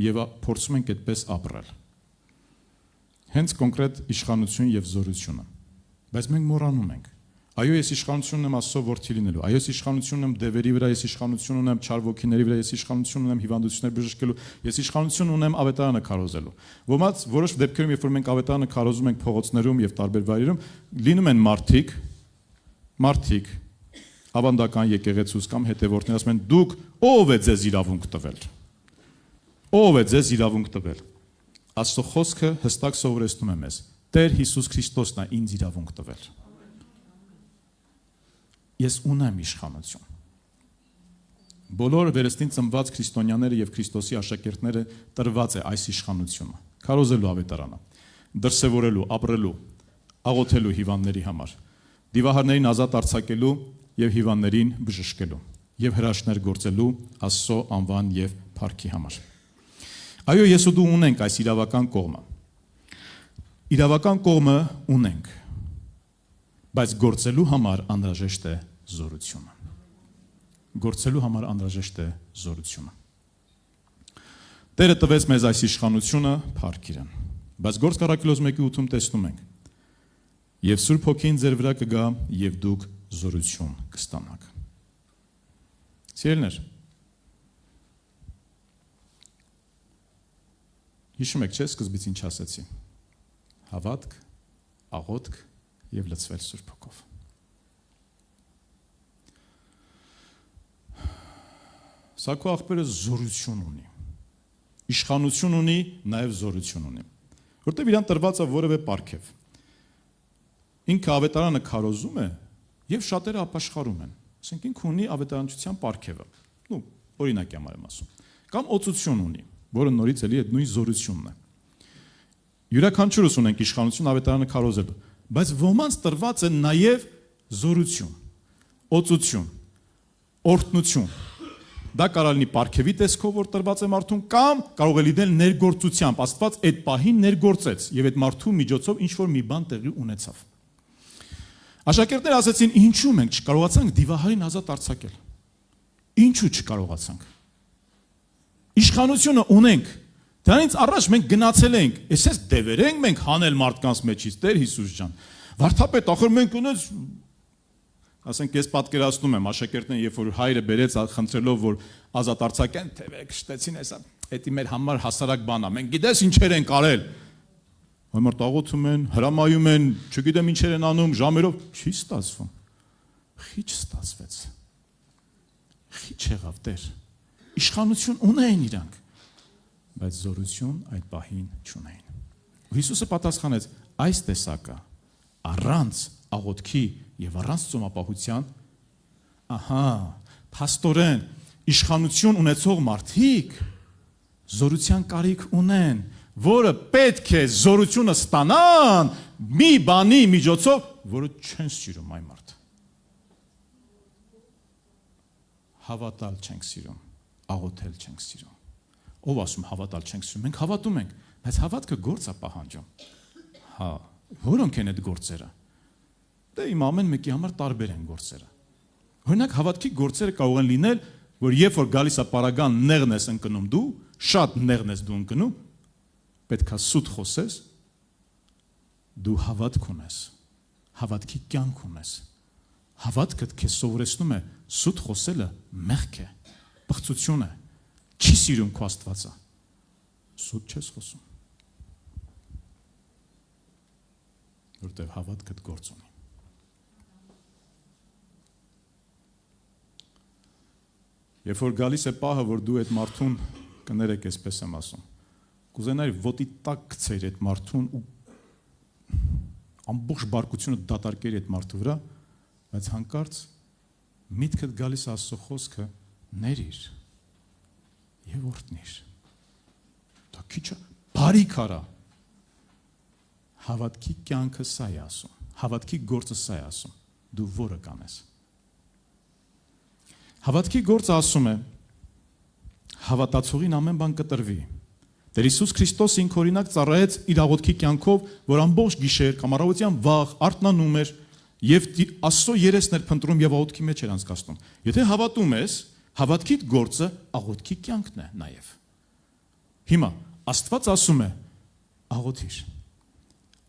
եւ փորձում ենք այդպես ապրել։ Հենց կոնկրետ իշխանություն եւ զորությունը։ Բայց մենք մոռանում ենք։ Այո, ես իշխանություն ունեմ Աստծո որդի լինելու։ Այո, ես իշխանություն ունեմ դևերի վրա, ես իշխանություն ունեմ չար ոգիների վրա, ես իշխանություն ունեմ հիվանդություններ բժշկելու, ես իշխանություն ունեմ ավետարանը քարոզելու։ Որոշ դեպքերում, երբ որ մենք ավետարանը քարոզում ենք փողոցներում եւ տարբեր վայրերում, լինում են մարդիկ ավանդական եկեղեցուց կամ հետևորդներ ասում են դուք ով է ձեզ իրավունք տվել։ Ով է ձեզ իրավունք տվել։ Աստծո խոսքը հստակ սովորեցնում է մեզ. Տեր Հիսուս Քրիստոսն է ինձ իրավունք տվել։ Ես ունեմ իշխանություն։ Բոլոր վերստին ծնված քրիստոնյաները եւ Քրիստոսի աշակերտները տրված է այս իշխանությունը։ Քարոզելու ավետարանը, դրսևորելու, ապրելու, աղոթելու հիվանդների համար, դիվահարներին ազատ արձակելու եւ հիվանդներին բժշկելու եւ հրաշքներ գործելու Աստծո անվան եւ փառքի համար։ Այո, ես ու դու ունենք այս իրավական կողմը։ Իրավական կողմը ունենք, բայց գործելու համար անհրաժեշտ է զորությունը։ Գործելու համար անհրաժեշտ է զորությունը։ Տերը տվեց մեզ այս իշխանությունը, փառք իրեն։ Բայց Գործք առաքելոց 1:8-ում տեսնում ենք. Եվ Սուրբ Հոգին ձեր վրա կգա, եւ դուք զորություն կստանաք։ Սիրելիներ, հիշում եք, չէ՞, սկզբից ինչ ասեցի։ Հավատք, աղոթք եւ լցվել Սուրբ Հոգով։ Սա քո աղբերը զորություն ունի։ Իշխանություն ունի, նաեւ զորություն ունի։ Որտեւ իրան տրված է որևէ պարգև։ Ինքը ավետարանը քարոզում է եւ շատերը ապաշխարում են։ Ասենք ինքը ունի ավետարանչության պարգևը։ Օրինակի համար եմ ասում։ Կամ օծություն ունի, որը նորից էլի այդ նույն զորությունն է։ Յուրաքանչյուրս ունենք իշխանություն ավետարանը քարոզելու, բայց ոմանց տրված է նաեւ զորություն, օծություն, օրհնություն։ Դա կարող լինի պարգևի տեսքով, որ տրված է մարդուն, կամ կարող է լինել ներգործությամբ, Աստված այդ պահին ներգործեց եւ այդ մարդու միջոցով ինչ որ մի բան տեղի ունեցավ։ Աշակերտները ասացին, ինչու մենք չկարողացանք դիվահարին ազատ արձակել։ Ինչու չկարողացանք։ Իշխանությունը ունենք։ Դրանից առաջ մենք գնացել ենք, այսպես դևեր ենք մենք հանել մարդկանց մեջից, Տեր Հիսուս ջան։ Վարդապետ, ախր մենք ունես, ասենք ես պատկերացնում եմ աշակերտներին, երբ որ հայրը բերեց խնդրելով, որ ազատ արձակեն, թե շտեցին հեսա, դա մեր համար հասարակ բան է։ Մենք գիտես ինչեր ենք արել։ Ոմարտ աղոթում են, հրամայում են, չգիտեմ ինչեր են անում, ժամերով, չի ստացվում։ Խիչ ստացվեց։ Խիչ եղավ Տեր։ Իշխանություն ունեն իրանք, բայց զորություն այդ պահին չունեին։ Ու Հիսուսը պատասխանեց. այս տեսակը առանց աղոթքի եւ առանց ծոմապահության, ահա, փաստորեն իշխանություն ունեցող մարդիկ զորության կարիք ունեն, որը պետք է զորությունը ստանան մի բանի միջոցով, որը չեն սիրում այն մարդը։ Հավատալ չենք սիրում, աղոթել չենք սիրում։ Ով ասում հավատալ չենք սիրում, մենք հավատում ենք, բայց հավատքը գործ է պահանջում։ Հա, որոնք են այդ գործերը։ Դե իմ ամեն մեկի համար տարբեր են գործերը։ Օրինակ հավատքի գործերը կարող են լինել, որ երբ որ գալիս է պարագան, նեղն ես ընկնում դու, շատ նեղն ես դու ընկնում, պետք է սուտ խոսես, դու հավատք ունես, հավատքի կյանք ունես։ Հավատքը քեզ սովորեցնում է սուտ խոսելը մեղք է, պղծություն է, չի սիրում քո Աստվածը։ Սուտ չես խոսում։ Որտեղ հավատքդ գործ ունի։ Երբ որ գալիս է պահը, որ դու այդ մարդուն կներեք, այսպես եմ ասում, կուզենայի ոտի տակ գցեիր այդ մարդուն ու ամբողջ բարկությունը դատարկեիր այդ մարդու վրա, բայց հանկարծ միտքդ գալիս Աստծո խոսքը ներիր եւ օրհնիր։ Դա քիչ է, բարիք արա։ Հավատքի կյանքը սա է ասում, հավատքի գործը սա է ասում, դու որը կանես։ Հավատքի գործը ասում է, հավատացողին ամեն բան կտրվի։ Տեր Հիսուս Քրիստոսը ինքնօրինակ ծառայեց իր աղոթքի կյանքով, որ ամբողջ գիշեր կամ առավոտյան վաղ արթնանում էր եւ Աստծո երեսն էր փնտրում եւ աղոթքի մեջ էր անցկացնում։ Եթե հավատում ես, հավատքիդ գործը աղոթքի կյանքն է նաեւ։ Հիմա Աստված ասում է. աղոթիր։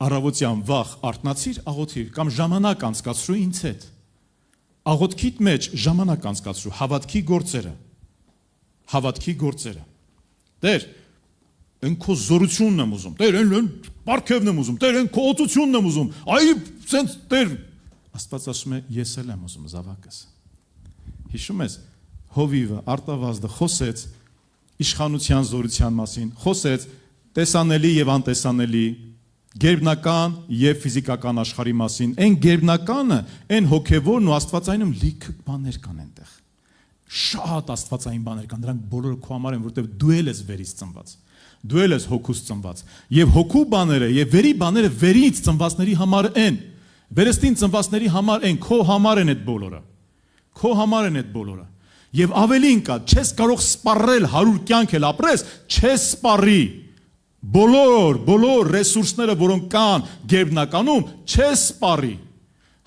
Առավոտյան վաղ արթնացիր, աղոթիր կամ ժամանակ անցկացրու ինձ հետ։ Աղոթքիդ մեջ ժամանակ անցկացրու, հավատքի գործերը։ Հավատքի գործերը։ Տեր, այն քո զորությունն եմ ուզում, Տեր, այն պարգևն եմ ուզում, Տեր, այն քո օծությունն եմ ուզում, այ սենց Տեր։ Աստված ասում է, ես էլ եմ ուզում զավակս։ Հիշում ես, Հովիվը, Արտավազդը խոսեց իշխանության զորության մասին, խոսեց տեսանելի եւ անտեսանելի, գերբնական եւ ֆիզիկական աշխարհի մասին։ Այն գերբնականը, այն հոգեվորն ու աստվածայինում լիքը բաներ կան այնտեղ։ Շատ աստվածային բաներ կան, դրանք բոլորը քո համար են, որովհետեւ դու ես վերից ծնված։ Դու ես հոգուց ծնված։ Եվ հոգու բաները եւ վերի բաները վերից ծնվածների համար են։ Վերստին ծնվածների համար են, քո համար են այդ բոլորը։ Քո համար են այդ բոլորը։ Եվ ավելին կա, չես կարող սպառել 100 կյանք էլ ապրես, չես սպառի։ Բոլոր ռեսուրսները, որոնք կան գերբնականում, չես սպառի։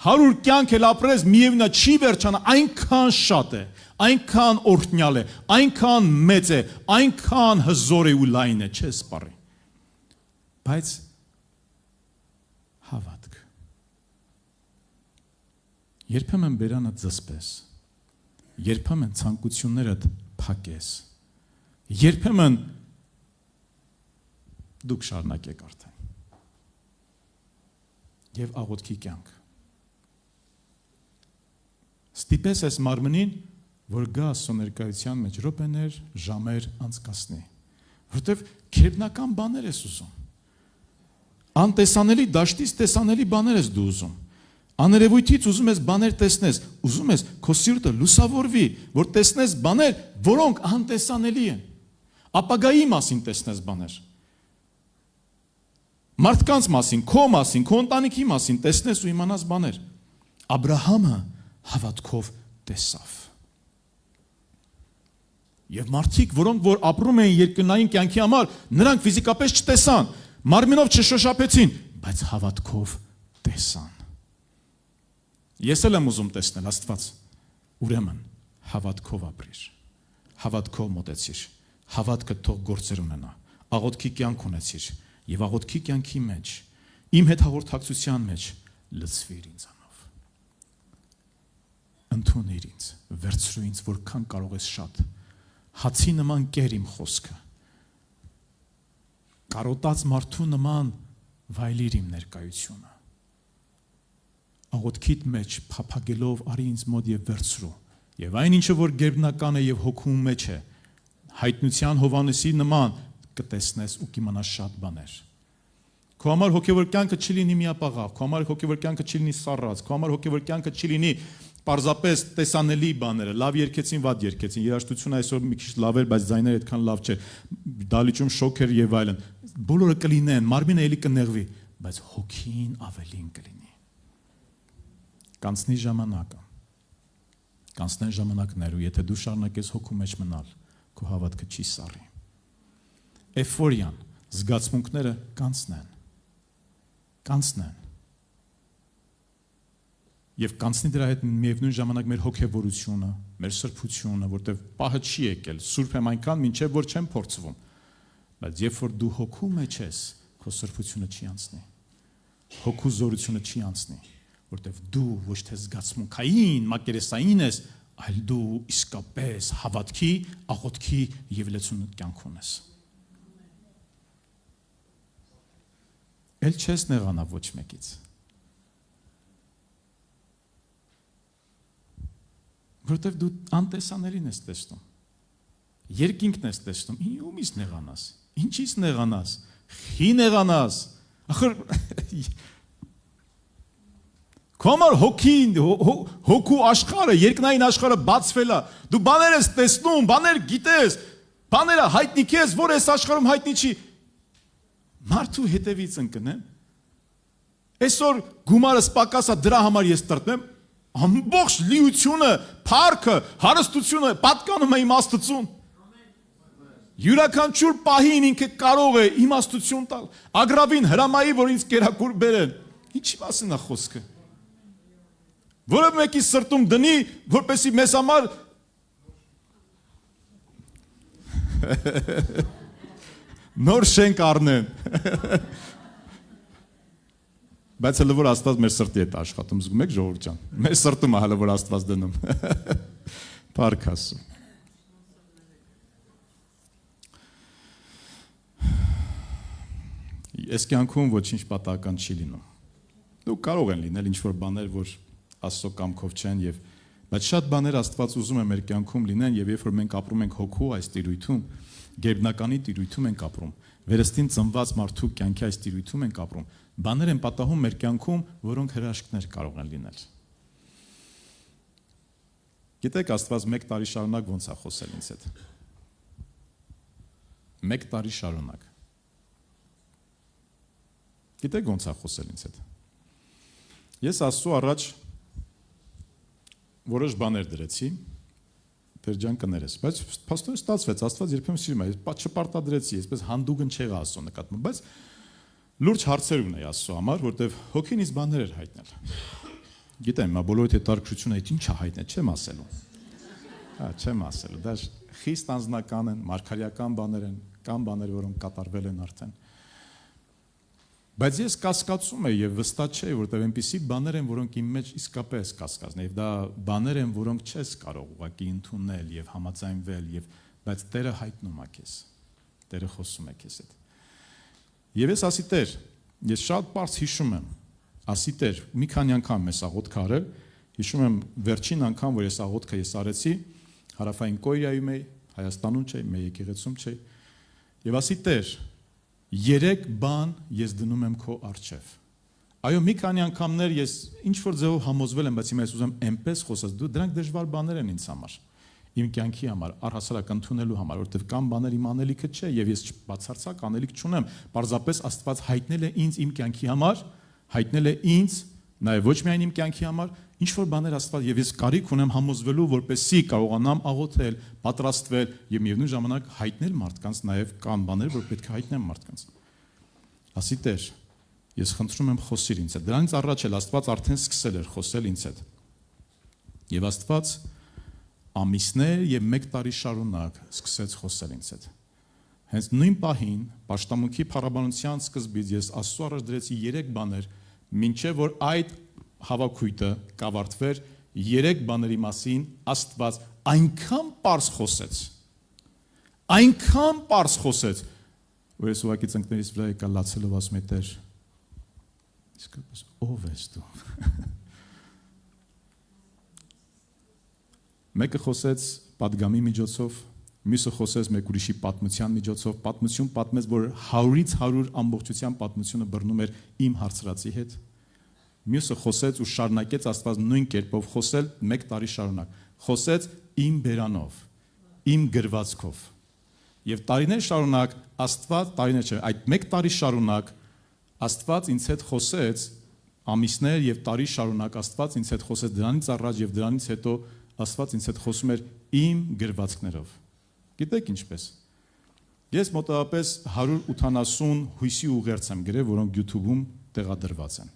100 կյանք էլ ապրես, միևնույն է չի վերջանա, այնքան շատ է, այնքան օրհնյալ է, այնքան մեծ է, այնքան հզոր է ու լայն է, չես սպառի։ Բայց հավատք։ Երբեմն բերանը ձսպես, երբեմն ցանկություններդ փակես, երբեմն դուք շարունակեք արդեն։ Եվ աղոթքի կյանք։ Ստիպես այս մարմնին, որ գա Աստծո ներկայության մեջ րոպեներ, ժամեր անցկացնի, որովհետև քերբնական բաներ ես ուզում։ Անտեսանելի դաշտից տեսանելի բաներ ես դու ուզում։ Աներևույթից ուզում ես բաներ տեսնես, ուզում ես քո սիրտը լուսավորվի, որ տեսնես բաներ, որոնք անտեսանելի են։ Ապագայի մասին տեսնես բաներ։ Մարդկանց մասին, քո մասին, քո ընտանիքի մասին տեսնես ու իմանաս բաներ։ Աբրահամը հավատքով տեսավ։ Եվ մարդիկ, որոնք որ ապրում էին երկնային կյանքի համար, նրանք ֆիզիկապես չտեսան, մարմինով չշոշափեցին, բայց հավատքով տեսան։ Ես էլ եմ ուզում տեսնել Աստված, ուրեմն հավատքով ապրիր, հավատքով մոտեցիր, հավատքը թող գործեր ունենա, աղոթքի կյանք ունեցիր եւ աղոթքի կյանքի մեջ, իմ հետ հաղորդակցության մեջ լցվիր ինձանով։ Ընդունիր ինձ, վերցրու ինձ, որքան կարող ես շատ, հացի նման կեր իմ խոսքը, կարոտած մարդու նման վայելիր իմ ներկայությունը։ Աղոթքիդ մեջ փափագելով արի ինձ մոտ եւ վերցրու։ Եվ այն ինչը որ գերբնական է եւ հոգու մեջ է, հայտնության Հովանեսի նման կտեսնես ու կիմանաս շատ բաներ։ Քո համար հոգեվոր կյանքը չի լինի միապաղավ, քո համար հոգեվոր կյանքը չի լինի սառած, քո համար հոգեվոր կյանքը չի լինի պարզապես տեսանելի բաները, լավ երգեցին, վատ երգեցին, երաժշտությունը այսօր մի քիչ լավ էր, բայց ձայները այդքան լավ չէր, դալիճում շոկ էր եւ այլն։ Բոլորը կլինեն, մարմինը էլի կնեղվի, բայց հոգին ավելին կլինի։ Կանցնի ժամանակը։ Կանցնեն ժամանակներ ու եթե դու շարունակես հոգու մեջ մնալ, քո հավատքը չի սառի։ Էֆորիան, զգացմունքները կանցնեն։ Եվ կանցնի դրա հետ միևնույն ժամանակ մեր հոգևորությունը, մեր սրբությունը, որտեղ պահը չի եկել, սուրբ եմ այնքան, մինչև որ չեմ փորձվում։ Բայց երբ որ դու հոգու մեջ ես, քո սրբությունը չի անցնի։ Հոգու զորությունը չի անցնի, որտեղ դու ոչ թե զգացմունքային, մակերեսային ես, այլ դու իսկապես հավատքի, աղոթքի եւ լեցուն կյանք ունես։ Էլ չես նեղանա ոչ մեկից։ Որտեվ դու անտեսաներին ես տեսնում։ Երկինքն ես տեսնում, ումից նեղանաս, ինչից նեղանաս, խի նեղանաս, ախր քո համար հոգին, հոգու աշխարհը, երկնային աշխարհը բացվել է, դու բաներ ես տեսնում, բաներ գիտես, բաները հայտնի քեզ, որ այս աշխարհում հայտնի չի, մարդու հետևից ընկնեմ, այսօր գումարս պակաս է, դրա համար ես տրտեմ, ամբողջ լիությունը, փառքը, հարստությունը պատկանում է իմաստություն։ Յուրաքանչյուր պահին ինքը կարող է իմաստություն տալ։ Ագրավին հրամայի, որ ինձ կերակուր բերեն։ Ինչի մասին է խոսքը։ Որը մեկի սրտում դնի, որպեսի մեզ համար նոր շենք առնեն։ Բայց հələ որ Աստված մեր սրտի հետ աշխատում, զգում եք ժողովուրդ ջան։ Մեր սրտում է հələ որ Աստված դնում։ Փառք Աստծո։ Այս կյանքում ոչինչ պատահական չի լինում։ Դու կարող են լինել ինչ-որ բաներ, որ Աստծո կամքով չեն եւ բայց շատ բաներ Աստված ուզում է մեր կյանքում լինեն եւ երբ որ մենք ապրում ենք հոգու այս տիրույթում, գերբնականի տիրույթում ենք ապրում, վերստին ծնված մարդու կյանքի այս տիրույթում ենք ապրում, բաներ են պատահում մեր կյանքում, որոնք հրաշքներ կարող են լինել։ Գիտեք, Աստված 1 տարի շարունակ ոնց է խոսել ինձ հետ։ 1 տարի շարունակ։ Գիտեք ոնց է խոսել ինձ հետ։ Ես Աստծո առաջ որոշ բաներ դրեցի, դեր ջան կներես, բայց փաստորեն ստացվեց, Աստված երբեմն սիրում է, չպարտադրեցի, այսպես հանդուգն չեղա Աստծո նկատմամբ, բայց լուրջ հարցեր ունեի Աստծո համար, որտեվ հոգին ինձ բաներ էր հայտնել։ Գիտեմ, մա բոլորիդ հետ տարկրությունը այդ ինչ է հայտնել, չեմ ասելու։ Չեմ ասելու, դա խիստ անձնական են, մարգարեական բաներ են, կան բաներ, որոնք կատարվել են արդեն։ Բայց ես կասկածում եմ եւ վստահ չէի, որտեվ այնպիսի բաներ են, որոնք իմ մեջ իսկապես կասկածն են, եւ դա բաներ են, որոնք չես կարող ուղղակի ընդունել եւ համաձայնվել եւ բայց Տերը հայտնում է քեզ։ Տերը խոսում է քեզ հետ։ Եվ ես ասի Տեր, ես շատ բարձ հիշում եմ, ասի Տեր, մի քանի անգամ ես աղոթք արել, հիշում եմ վերջին անգամ, որ ես աղոթքը արեցի, Հարավային Կորեայում էի, Հայաստանում չէի, մեր եկեղեցում չէի։ Եվ ասի Տեր, 3 բան ես դնում եմ քո առջև։ Այո, մի քանի անգամներ ես ինչ որ ձևով համոզվել եմ, բայց հիմա ես ուզում այնպես խոսած, դրանք դժվար բաներ են ինձ համար, իմ կյանքի համար, առհասարակ ընդունելու համար, որովհետև կան բաներ իմ անելիքը չէ եւ ես բացարձակ անելիք չունեմ, պարզապես Աստված հայտնել է ինձ իմ կյանքի համար, հայտնել է ինձ, նաեւ ոչ միայն իմ կյանքի համար, ինչ որ բաներ Աստված եւ ես կարիք ունեմ համոզվելու, որպեսզի կարողանամ աղոթել, պատրաստվել եւ միևնույն ժամանակ հայտնել մարդկանց, նաեւ կան բաներ, որ պետք է հայտնեմ մարդկանց։ Ասի Տեր, ես խնդրում եմ խոսիր ինձ հետ։ Դրանից առաջ էլ Աստված արդեն սկսել էր խոսել ինձ հետ։ Եվ Աստված ամիսներ եւ 1 տարի շարունակ սկսեց խոսել ինձ հետ։ Հենց նույն պահին, պաշտամունքի փառաբանության սկզբից ես Աստծո առաջ դրեցի 3 բաներ, մինչեւ որ այդ հավաքույթը կավարտվեր 3 բաների մասին Աստված այնքան պարզ խոսեց, որ ես ուղղակի ծնկներից վրա եկա լացելով ասում եմ Տեր, Իսկ ով ես դու։ Մեկը խոսեց պատգամի միջոցով, մյուսը խոսեց մեկ ուրիշի պատմության միջոցով, պատմություն պատմեց, որ 100-ից 100 ամբողջության պատմությունը բռնում էր իմ հարցրածի հետ։ Մյուսը խոսեց ու շարունակեց Աստված նույն կերպով խոսել 1 տարի շարունակ։ Խոսեց իմ բերանով, իմ գրվածքով։ Եվ տարիներ շարունակ Աստված, տարիներ չէ, այդ 1 տարի շարունակ Աստված ինձ հետ խոսեց, ամիսներ եւ տարի շարունակ Աստված ինձ հետ խոսեց դրանից առաջ եւ դրանից հետո Աստված ինձ հետ խոսում էր իմ գրվածքներով։ Գիտեք ինչպես։ Ես մոտավորապես 180 հույսի ուղերձ եմ գրել, որոնք YouTube-ում տեղադրված են։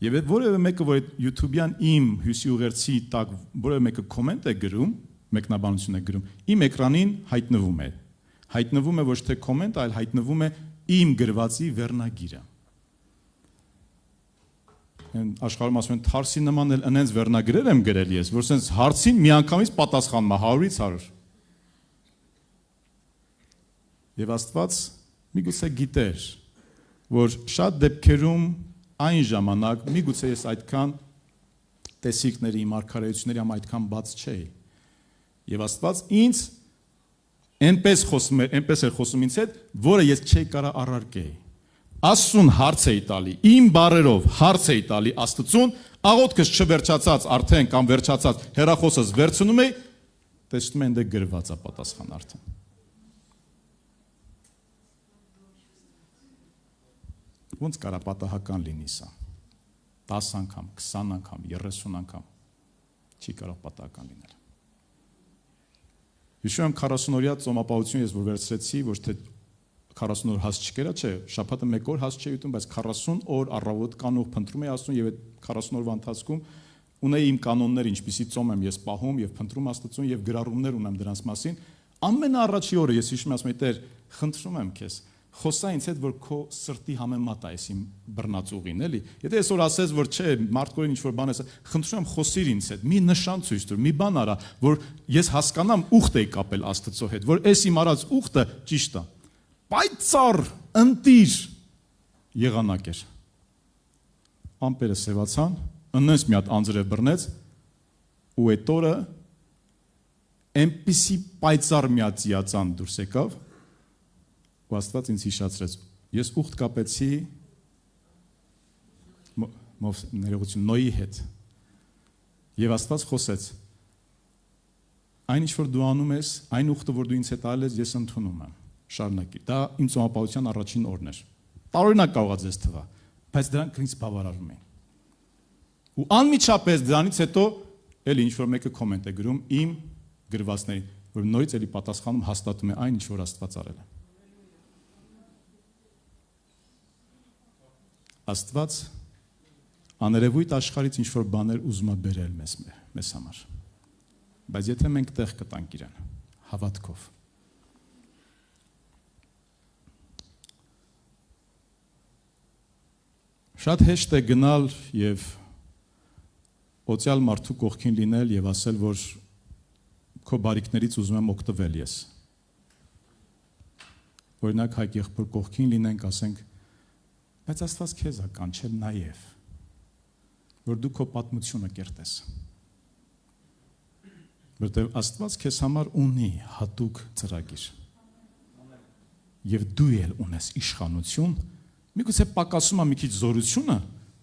Եվ այդ որևէ մեկը, որ այդ YouTube-յան իմ հույսի ուղերձի տակ որևէ մեկը կոմենտ է գրում, մեկնաբանություն է գրում, իմ էկրանին հայտնվում է։ Հայտնվում է ոչ թե կոմենտ, այլ հայտնվում է իմ գրվածի վերնագիրը։ Աշխարհում ասում են թարսի նման էլ ընենց վերնագրեր եմ գրել ես, որ sense հարցին միանգամից պատասխանում է 100-ից 100։ Եվ Աստված միգուցե գիտեր, որ շատ դեպքերում այն ժամանակ միգուցե ես այդքան տեսիքների, մարգարեությունների համ այդքան բաց չէի։ Եվ Աստված ինձ այնպես խոսում էր, այնպես էր խոսում ինձ հետ, որը ես չէի կարող առարկեի։ Աստծուն հարց էի տալի, իմ բառերով հարց էի տալի Աստծուն, աղոթքս չվերջացած արդեն կամ վերջացած հեռախոսս վերցնում էի, տեսնում եմ դե գրված է պատասխան արդեն։ Ոնց կարա պատահական լինի սա։ 10 անգամ, 20 անգամ, 30 անգամ չի կարող պատահական լինել։ Հիշում եմ 40-օրյա ծոմապահություն ես որ վերցրեցի, ոչ թե 40 օր հաս չկերա, չէ, շաբաթը 1 օր հաս չէի ուտում, բայց 40 օր առավոտ կանուղ փնտրում էի Աստծուն եւ այդ 40 օրվա ընթացքում ունեի իմ կանոնները, ինչպիսի ծոմ եմ ես պահում եւ փնտրում Աստծուն եւ գրառումներ ունեմ դրանց մասին։ Ամենաառաջի օրը ես հիշում եմ ասում եմ Տեր, խնդրում եմ քեզ, խոսա ինձ հետ որ քո սրտի համեմատ է իմ բռնած ուղին, էլի։ Եթե այսօր ասես որ չէ, մարդկորեն ինչ որ բան ես, խնդրում եմ խոսիր ինձ հետ, մի նշան ցույց տուր, մի բան արա, որ ես հասկանամ ուխտ էի կապել Աստծո հետ, որ այս իմ արած ուխտը ճիշտ է։ Պայծառ, ընտիր եղանակ էր։ Ամպերը սևացան, ըննես մի հատ անձրև բռնեց ու այդ օրը այնպիսի պայծառ մի հատ ծիածան դուրս եկավ ու Աստված ինձ հիշացրեց։ Ես ուխտ կապեցի ներողություն Նոյի հետ։ Եվ Աստված խոսեց. Այն ինչ որ դու անում ես, այն ուխտը որ դու ինձ հետ արել ես, ես ընդունում եմ։ Շարունակի։ Դա իմ ծոմապահության առաջին օրն էր։ Տարօրինակ կարող է ձեզ թվա, բայց դրանք ինձ բավարարում էին։ Ու անմիջապես դրանից հետո էլի ինչ որ մեկը կոմենտ է գրում իմ գրվածներին, որ նորից էլի պատասխանում հաստատում է այն ինչ որ Աստված արել է։ Աստված աներևույթ աշխարհից ինչ որ բաներ ուզում է բերել մեզ համար։ Բայց եթե մենք տեղ կտանք իրան հավատքով Շատ հեշտ է գնալ եւ օծյալ մարդու կողքին լինել եւ ասել, որ քո բարիքներից ուզում եմ օգտվել ես։ Օրինակ հայ եղբոր կողքին լինենք, ասենք, բայց Աստված քեզ է կանչել նաեւ, որ դու քո պատմությունը կերտես։ Որտեղ Աստված քեզ համար ունի հատուկ ծրագիր։ Եվ դու էլ ունես իշխանություն Միգուցե պակասում է մի քիչ զորությունը,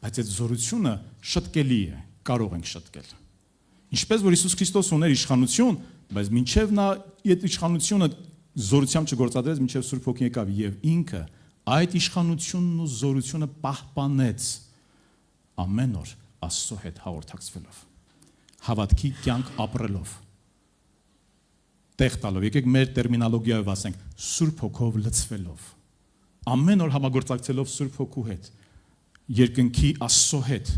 բայց այդ զորությունը շտկելի է, կարող ենք շտկել։ Ինչպես որ Հիսուս Քրիստոս ուներ իշխանություն, բայց մինչև նա այդ իշխանությունը զորությամբ չգործադրեց, մինչև Սուրբ Հոգին եկավ եւ ինքը այդ իշխանությունն ու զորությունը պահպանեց ամեն օր Աստծո հետ հաղորդակցվելով, հավատքի կյանք ապրելով, տեղ տալով, եկեք մեր տերմինոլոգիայով ասենք, Սուրբ Հոգով լցվելով Ամեն օր համագործակցելով Սուրբ Հոգու հետ, երկնքի Աստծո հետ,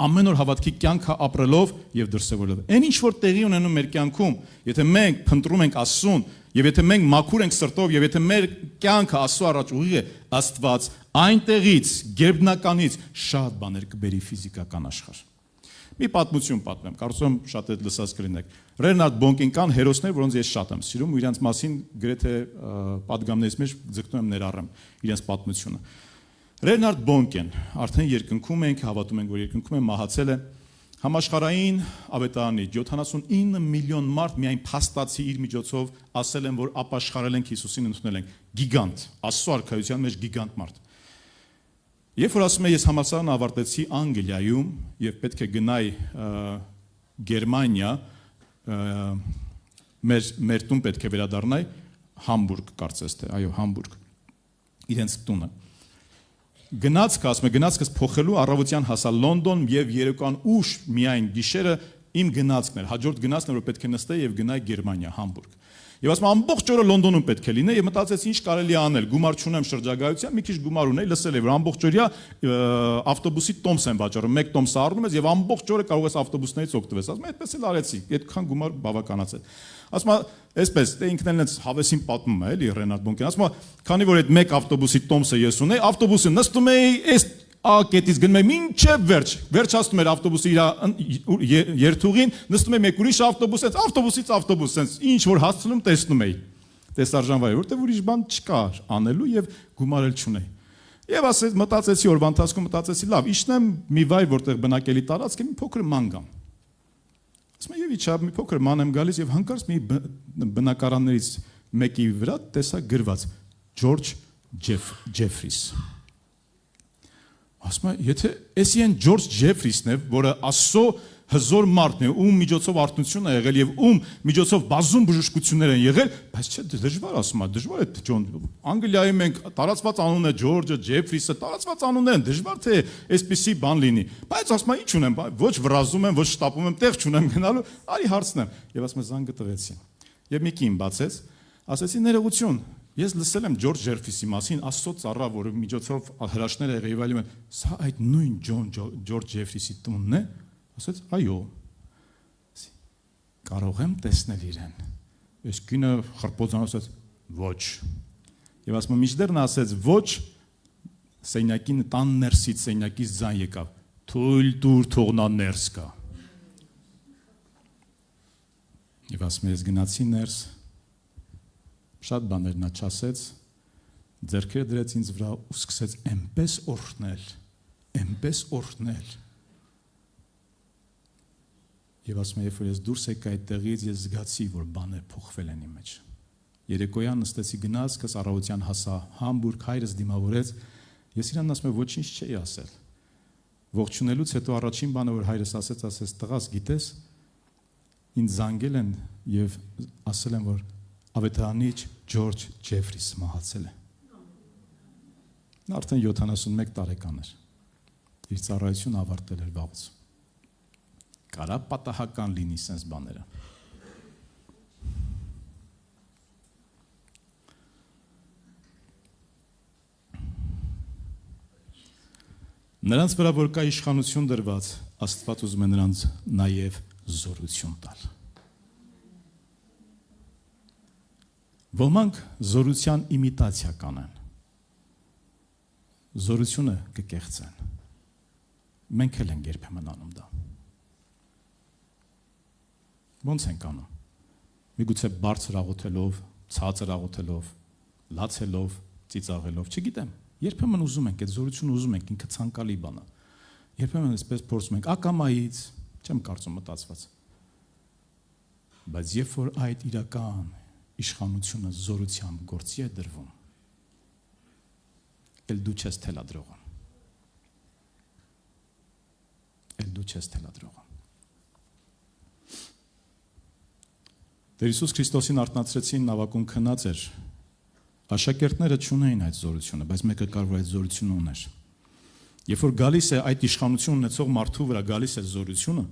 ամեն օր հավատքի կյանքը ապրելով եւ դրսևորելով։ Այն ինչ որ տեղի ունենում մեր կյանքում, եթե մենք փնտրում ենք Աստծուն, եւ եթե մենք մաքուր ենք սրտով, եւ եթե մեր կյանքը Աստծո առաջ ուղիղ է, Աստված այնտեղից, գերբնականից շատ բաներ կբերի ֆիզիկական աշխարհ։ Մի պատմություն պատմեմ, կարծում եմ շատ այդ լսած կլինեք։ Ռենարդ Բոնկին կան հերոսներ, որոնց ես շատ եմ սիրում, ու իրենց մասին գրեթե պատգամներից մեջ ձգտում եմ ներառեմ իրենց պատմությունը։ Ռենարդ Բոնկեն, արդեն երկնքում ենք, հավատում ենք, որ երկնքում է, մահացել է, համաշխարհային ավետարանի 79 միլիոն մարդ միայն փաստացի իր միջոցով ասել են, որ ապաշխարել ենք Հիսուսին ընդունել ենք, գիգանտ, Աստծո արքայության մեջ գիգանտ մարդ։ Երբ որ ասում եմ, ես համալսարանը ավարտեցի Անգլիայում եւ պետք է գնայի Գերմանիա, մեր տուն պետք է վերադառնայի, Համբուրգ կարծես թե, այո, Համբուրգ, իրենց տունը։ Գնացքս փոխելու առավոտյան հասա Լոնդոն եւ երեկոյան ուշ միայն գիշերը իմ գնացքն էր, հաջորդ գնացքն էր, որ պետք է նստեի եւ գնայի Գերմանիա, Համբուրգ։ Եվ ասում ամբողջ օրը Լոնդոնում պետք է լինեի եւ մտածեցի ինչ կարելի է անել, գումար չունեմ շրջագայության, մի քիչ գումար ունեի, լսել եմ որ ամբողջ օրյա ավտոբուսի տոմս են վաճառում, մեկ տոմս առնում ես եւ ամբողջ օրը կարող ես ավտոբուսներից օգտվել։ Ասում եմ այդպես էլ արեցի, այդքան գումար բավականացել։ Ասում եմ այսպես, դե ինքն էլ այնց հավեսին պատմում է, էլի Ռենարդ Բոնկեն, ասում եմ քանի որ այդ մեկ ավտոբուսի տոմսը ես ունեի, ավտոբուսը նստում էի, այս կետից գնում եմ մինչև վերջացնում էր ավտոբուսի իր երթուղին, նստում եմ մեկ ուրիշ ավտոբուս, ավտոբուսից ավտոբուս, ինչ որ հասցնում տեսնում էի, տեսարժանվայի, որտեղ ուրիշ բան չկար անելու եւ գումարել չունեի։ Եվ ասեց մտածեցի օրվա ընթացքում մտածեցի, լավ, իջնեմ մի վայր, որտեղ բնակելի տարածք է, մի փոքր ման գամ։ Ասում եմ, եւ իջա մի փոքր ման եմ գալիս եւ հանկարծ մի բնակարաններից մեկի վրա տեսա գրված Ջորջ Ջեֆրիս։ Ասում եմ, եթե էսի են Ջորջ Ջեֆրիսն է, որը Աստծո հզոր մարդն է, ում միջոցով արթնություն է եղել եւ ում միջոցով բազում բժշկություններ են եղել, բայց չէ դժվար ասում եմ, դժվար է Ջոն Անգլիայում ենք տարածված անուն է Ջորջը Ջեֆրիսը, տարածված անուններ են, դժվար թե այսպիսի բան լինի, բայց ասում եմ, ինչ ունեմ, ոչ վրազում եմ, ոչ շտապում եմ, տեղ չունեմ գնալու, արի հարցնեմ եւ ասում եմ զանգը տվեցի։ Եւ մի կին բացեց, ասեցի ներողություն, ես լսել եմ Ջորջ Ջեֆրիսի մասին, Աստծո ծառա, որը միջոցով հրաշքներ է եղել եւ սա այդ նույն Ջորջ Ջեֆրիսի տունն է։ Ասեց, այո, կարող եմ տեսնել իրեն։ Այս կինը խրպոծան ասեց, ոչ։ Եվ ասում եմ, միջդեռ նա ասեց, ոչ, սենյակին տան ներսից սենյակից ձայն եկավ, թույլ տուր թող նա ներս գա։ Եվ ասում եմ, ես գնացի ներս, շատ բաներ նա չասեց, ձեռքերը դրեց ինձ վրա ու սկսեց էնպես օրհնել։ Եվ ասում եմ, երբ որ ես դուրս եկա այդ տեղից, ես զգացի, որ բաներ փոխվել են իմ մեջ։ Երեկոյան նստեցի գնացքս, առավոտյան հասա Համբուրգ, հայրս դիմավորեց, ես իրան ասում եմ, ոչինչ չէի ասել։ Ողջունելուց հետո առաջին բանը, որ հայրս ասեց, տղաս, գիտես, ինձ զանգել են եւ ասել են, որ ավետարանիչ Ջորջ Ջեֆրիսը մահացել է։ Նա արդեն 71 տարեկան էր։ Իր ծառայությունը ավարտել էր վաղուց։ Կարա պատահական լինի sense բաները։ Նրանց վրա որ կա իշխանություն դրված, Աստված ուզում է նրանց նաև զորություն տալ։ Ոմանք զորության իմիտացիա կանեն։ Զորությունը կկեղծեն։ Մենք էլ ենք երբեմն անում դա։ Ոնց ենք անում։ Միգուցե բարձր աղոթելով, ցածր աղոթելով, լացելով, ծիծաղելով, չգիտեմ։ Երբեմն ուզում ենք, այդ զորությունը ուզում ենք, ինքը ցանկալի բան է։ Երբեմն այսպես փորձում ենք, ակամայից, չեմ կարծում մտածված։ Բայց երբ որ այդ իրական իշխանությունը զորությամբ գործի է դրվում, էլ դու չես թելադրողում։ Տեր Հիսուս Քրիստոսին արթնացրեցին, նավակում քնած էր։ Աշակերտները չունեին այդ զորությունը, բայց մեկը կար, որ այդ զորությունը ուներ։ Երբ որ գալիս է այդ իշխանություն ունեցող մարդու վրա գալիս է զորությունը,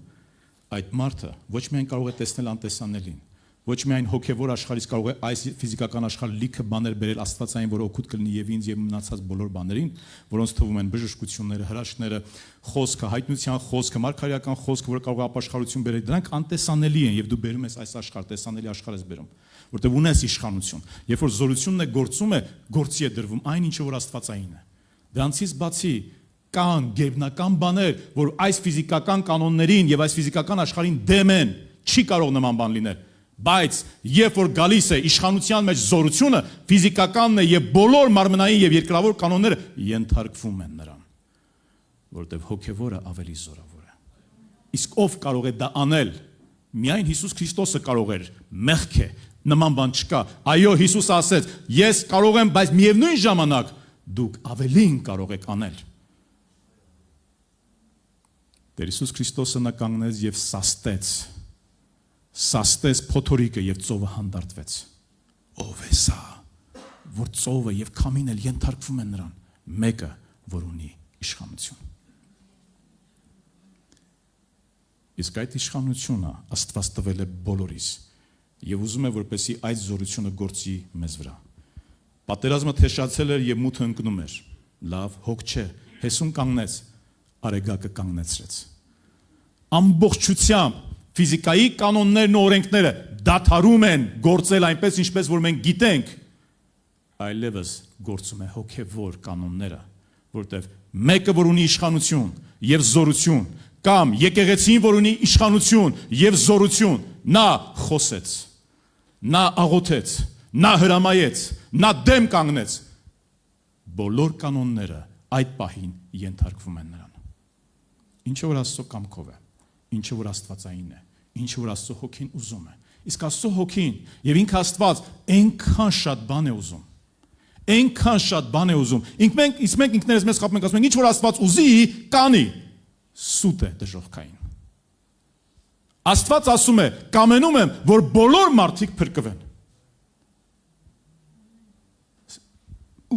այդ մարդը ոչ միայն կարող է տեսնել անտեսանելին, ոչ միայն հոգևոր աշխարհից կարող է այս ֆիզիկական աշխարհ լիքը բաներ բերել աստվածային, որ օգուտ կլինի եւ ինձ եւ մնացած բոլոր բաներին, որոնց թվում են բժշկությունները, հրաշքները, խոսքը, հայտնության խոսքը, մարգարեական խոսքը, որը կարող է ապաշխարություն բերել, դրանք անտեսանելի են եւ դու բերում ես այս աշխարհ, տեսանելի աշխարհ ես բերում, որտեղ ունես իշխանություն։ Երբ որ զորությունն է գործում է, գործի է դրվում այն ինչը որ աստվածային է։ Դրանցից բացի կան գերբնական բաներ, որ այս ֆիզիկական կանոններին եւ այս ֆիզիկական աշխարհին դեմ են, չի կարող նման բան լինել։ Բայց երբ որ գալիս է իշխանության մեջ զորությունը, ֆիզիկականն է եւ բոլոր մարմնային եւ երկրավոր կանոնները ենթարկվում են նրան, որտեղ հոգևորը ավելի զորավոր է։ Իսկ ով կարող է դա անել։ Միայն Հիսուս Քրիստոսը կարող էր, մեղք է, նման բան չկա։ Այո, Հիսուսը ասեց, ես կարող եմ, բայց միևնույն ժամանակ դուք ավելին կարող եք անել։ Տեր Հիսուս Քրիստոսը նա կանգնեց եւ սաստեց փոթորիկը եւ ծովը հանդարտվեց։ Ով է սա, որ ծովը եւ քամին էլ ենթարկվում են նրան, մեկը, որ ունի իշխանություն։ Իսկ այդ իշխանությունը Աստված տվել է բոլորիս եւ ուզում է, որպեսզի այդ զորությունը գործի մեզ վրա։ Պատերազմը թեշացել էր եւ մութը ընկնում էր։ Լավ, հոգ չէ, Հեսուն կանգնեց, Արեգակը կանգնեցրեց։ Ամբողջությամբ ֆիզիկայի կանոններն ու օրենքները դադարում են գործել այնպես, ինչպես որ մենք գիտենք, այլևս գործում է հոգևոր կանոնները, որտեղ մեկը, որ ունի իշխանություն եւ զորություն, կամ եկեղեցին, որ ունի իշխանություն եւ զորություն, նա խոսեց, նա աղոթեց, նա հրամայեց, նա դեմ կանգնեց։ Բոլոր կանոնները այդ պահին ենթարկվում են նրան։ Ինչը որ Աստծո կամքով է, ինչը որ աստվածային է, ինչը որ Աստծո հոգին ուզում է։ Իսկ Աստծո հոգին եւ ինքը Աստված այնքան շատ բան է ուզում։ Այնքան շատ բան է ուզում։ Մենք ինքներս մեզ խափում ենք, ասում ենք, ինչ որ Աստված ուզի, կանի։ Սուտ է դժոխքային։ Աստված ասում է, կամենում եմ, որ բոլոր մարդիկ փրկվեն։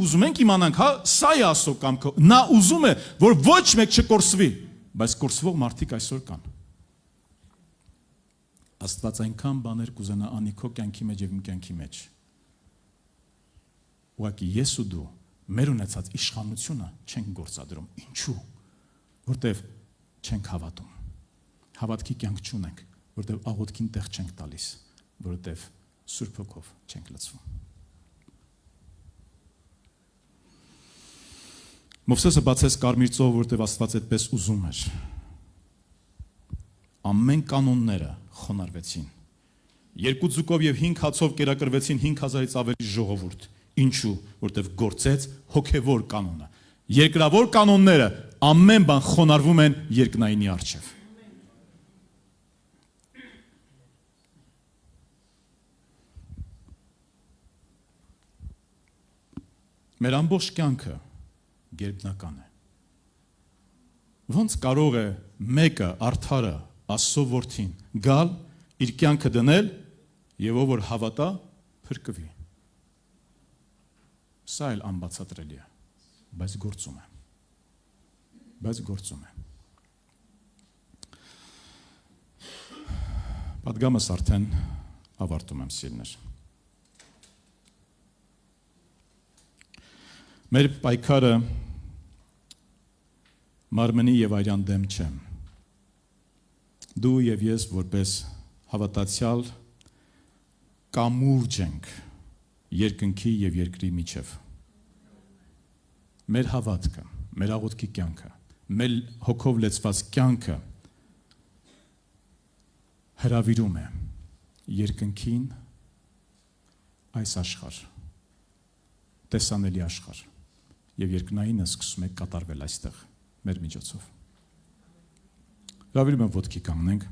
Ուզում ենք իմանանք, հա, սա է Աստծո կամքը։ Նա ուզում է, որ ոչ մեկ չկորսվի, բայց կորսվող մարդիկ այսօր կան։ Աստված այնքան բաներ կուզենա անի քո կյանքի մեջ եւ իմ կյանքի մեջ։ Ուղղակի ես ու դու մեր ունեցած իշխանությունը չենք գործադրում։ Ինչու՞։ Որտեվ չենք հավատում։ Հավատքի կյանք չունենք, որտեվ աղոթքին տեղ չենք տալիս, որտեվ Սուրբ Հոգով չենք լցվում։ Մովսեսը բացեց Կարմիր ծովը, որտեվ Աստված այդպես ուզում էր։ Ամեն կանոնները խոնարհվեցին։ 2 ձուկով եւ 5 հացով կերակրվեցին 5000-ից ավելի ժողովուրդ։ Ինչու՞, որտեվ գործեց հոգևոր կանոնը։ Երկրավոր կանոնները ամեն բան խոնարհվում են երկնայինի առջև։ Մեր ամբողջ կյանքը գերբնական է։ Ոնց կարող է մեկը արդարը Աստծո որդին գալ, իր կյանքը դնել եւ ով որ հավատա, փրկվի։ Սա էլ անբացատրելի է, բայց գործում է։ Պատգամս արդեն ավարտում եմ, սիրներ։ Մեր պայքարը մարմնի եւ արյան դեմ չէ։ Դու եւ ես որպես հավատացյալ կամուրջ ենք երկնքի եւ երկրի միջև։ Մեր հավատքը, մեր աղոթքի կյանքը, մեր հոգով լեցված կյանքը հրավիրում է երկնքին այս աշխարհ, տեսանելի աշխարհ, եւ երկնայինը սկսում է կատարվել այստեղ մեր միջոցով։ Հրավիրում եմ ոտքի կանգնենք։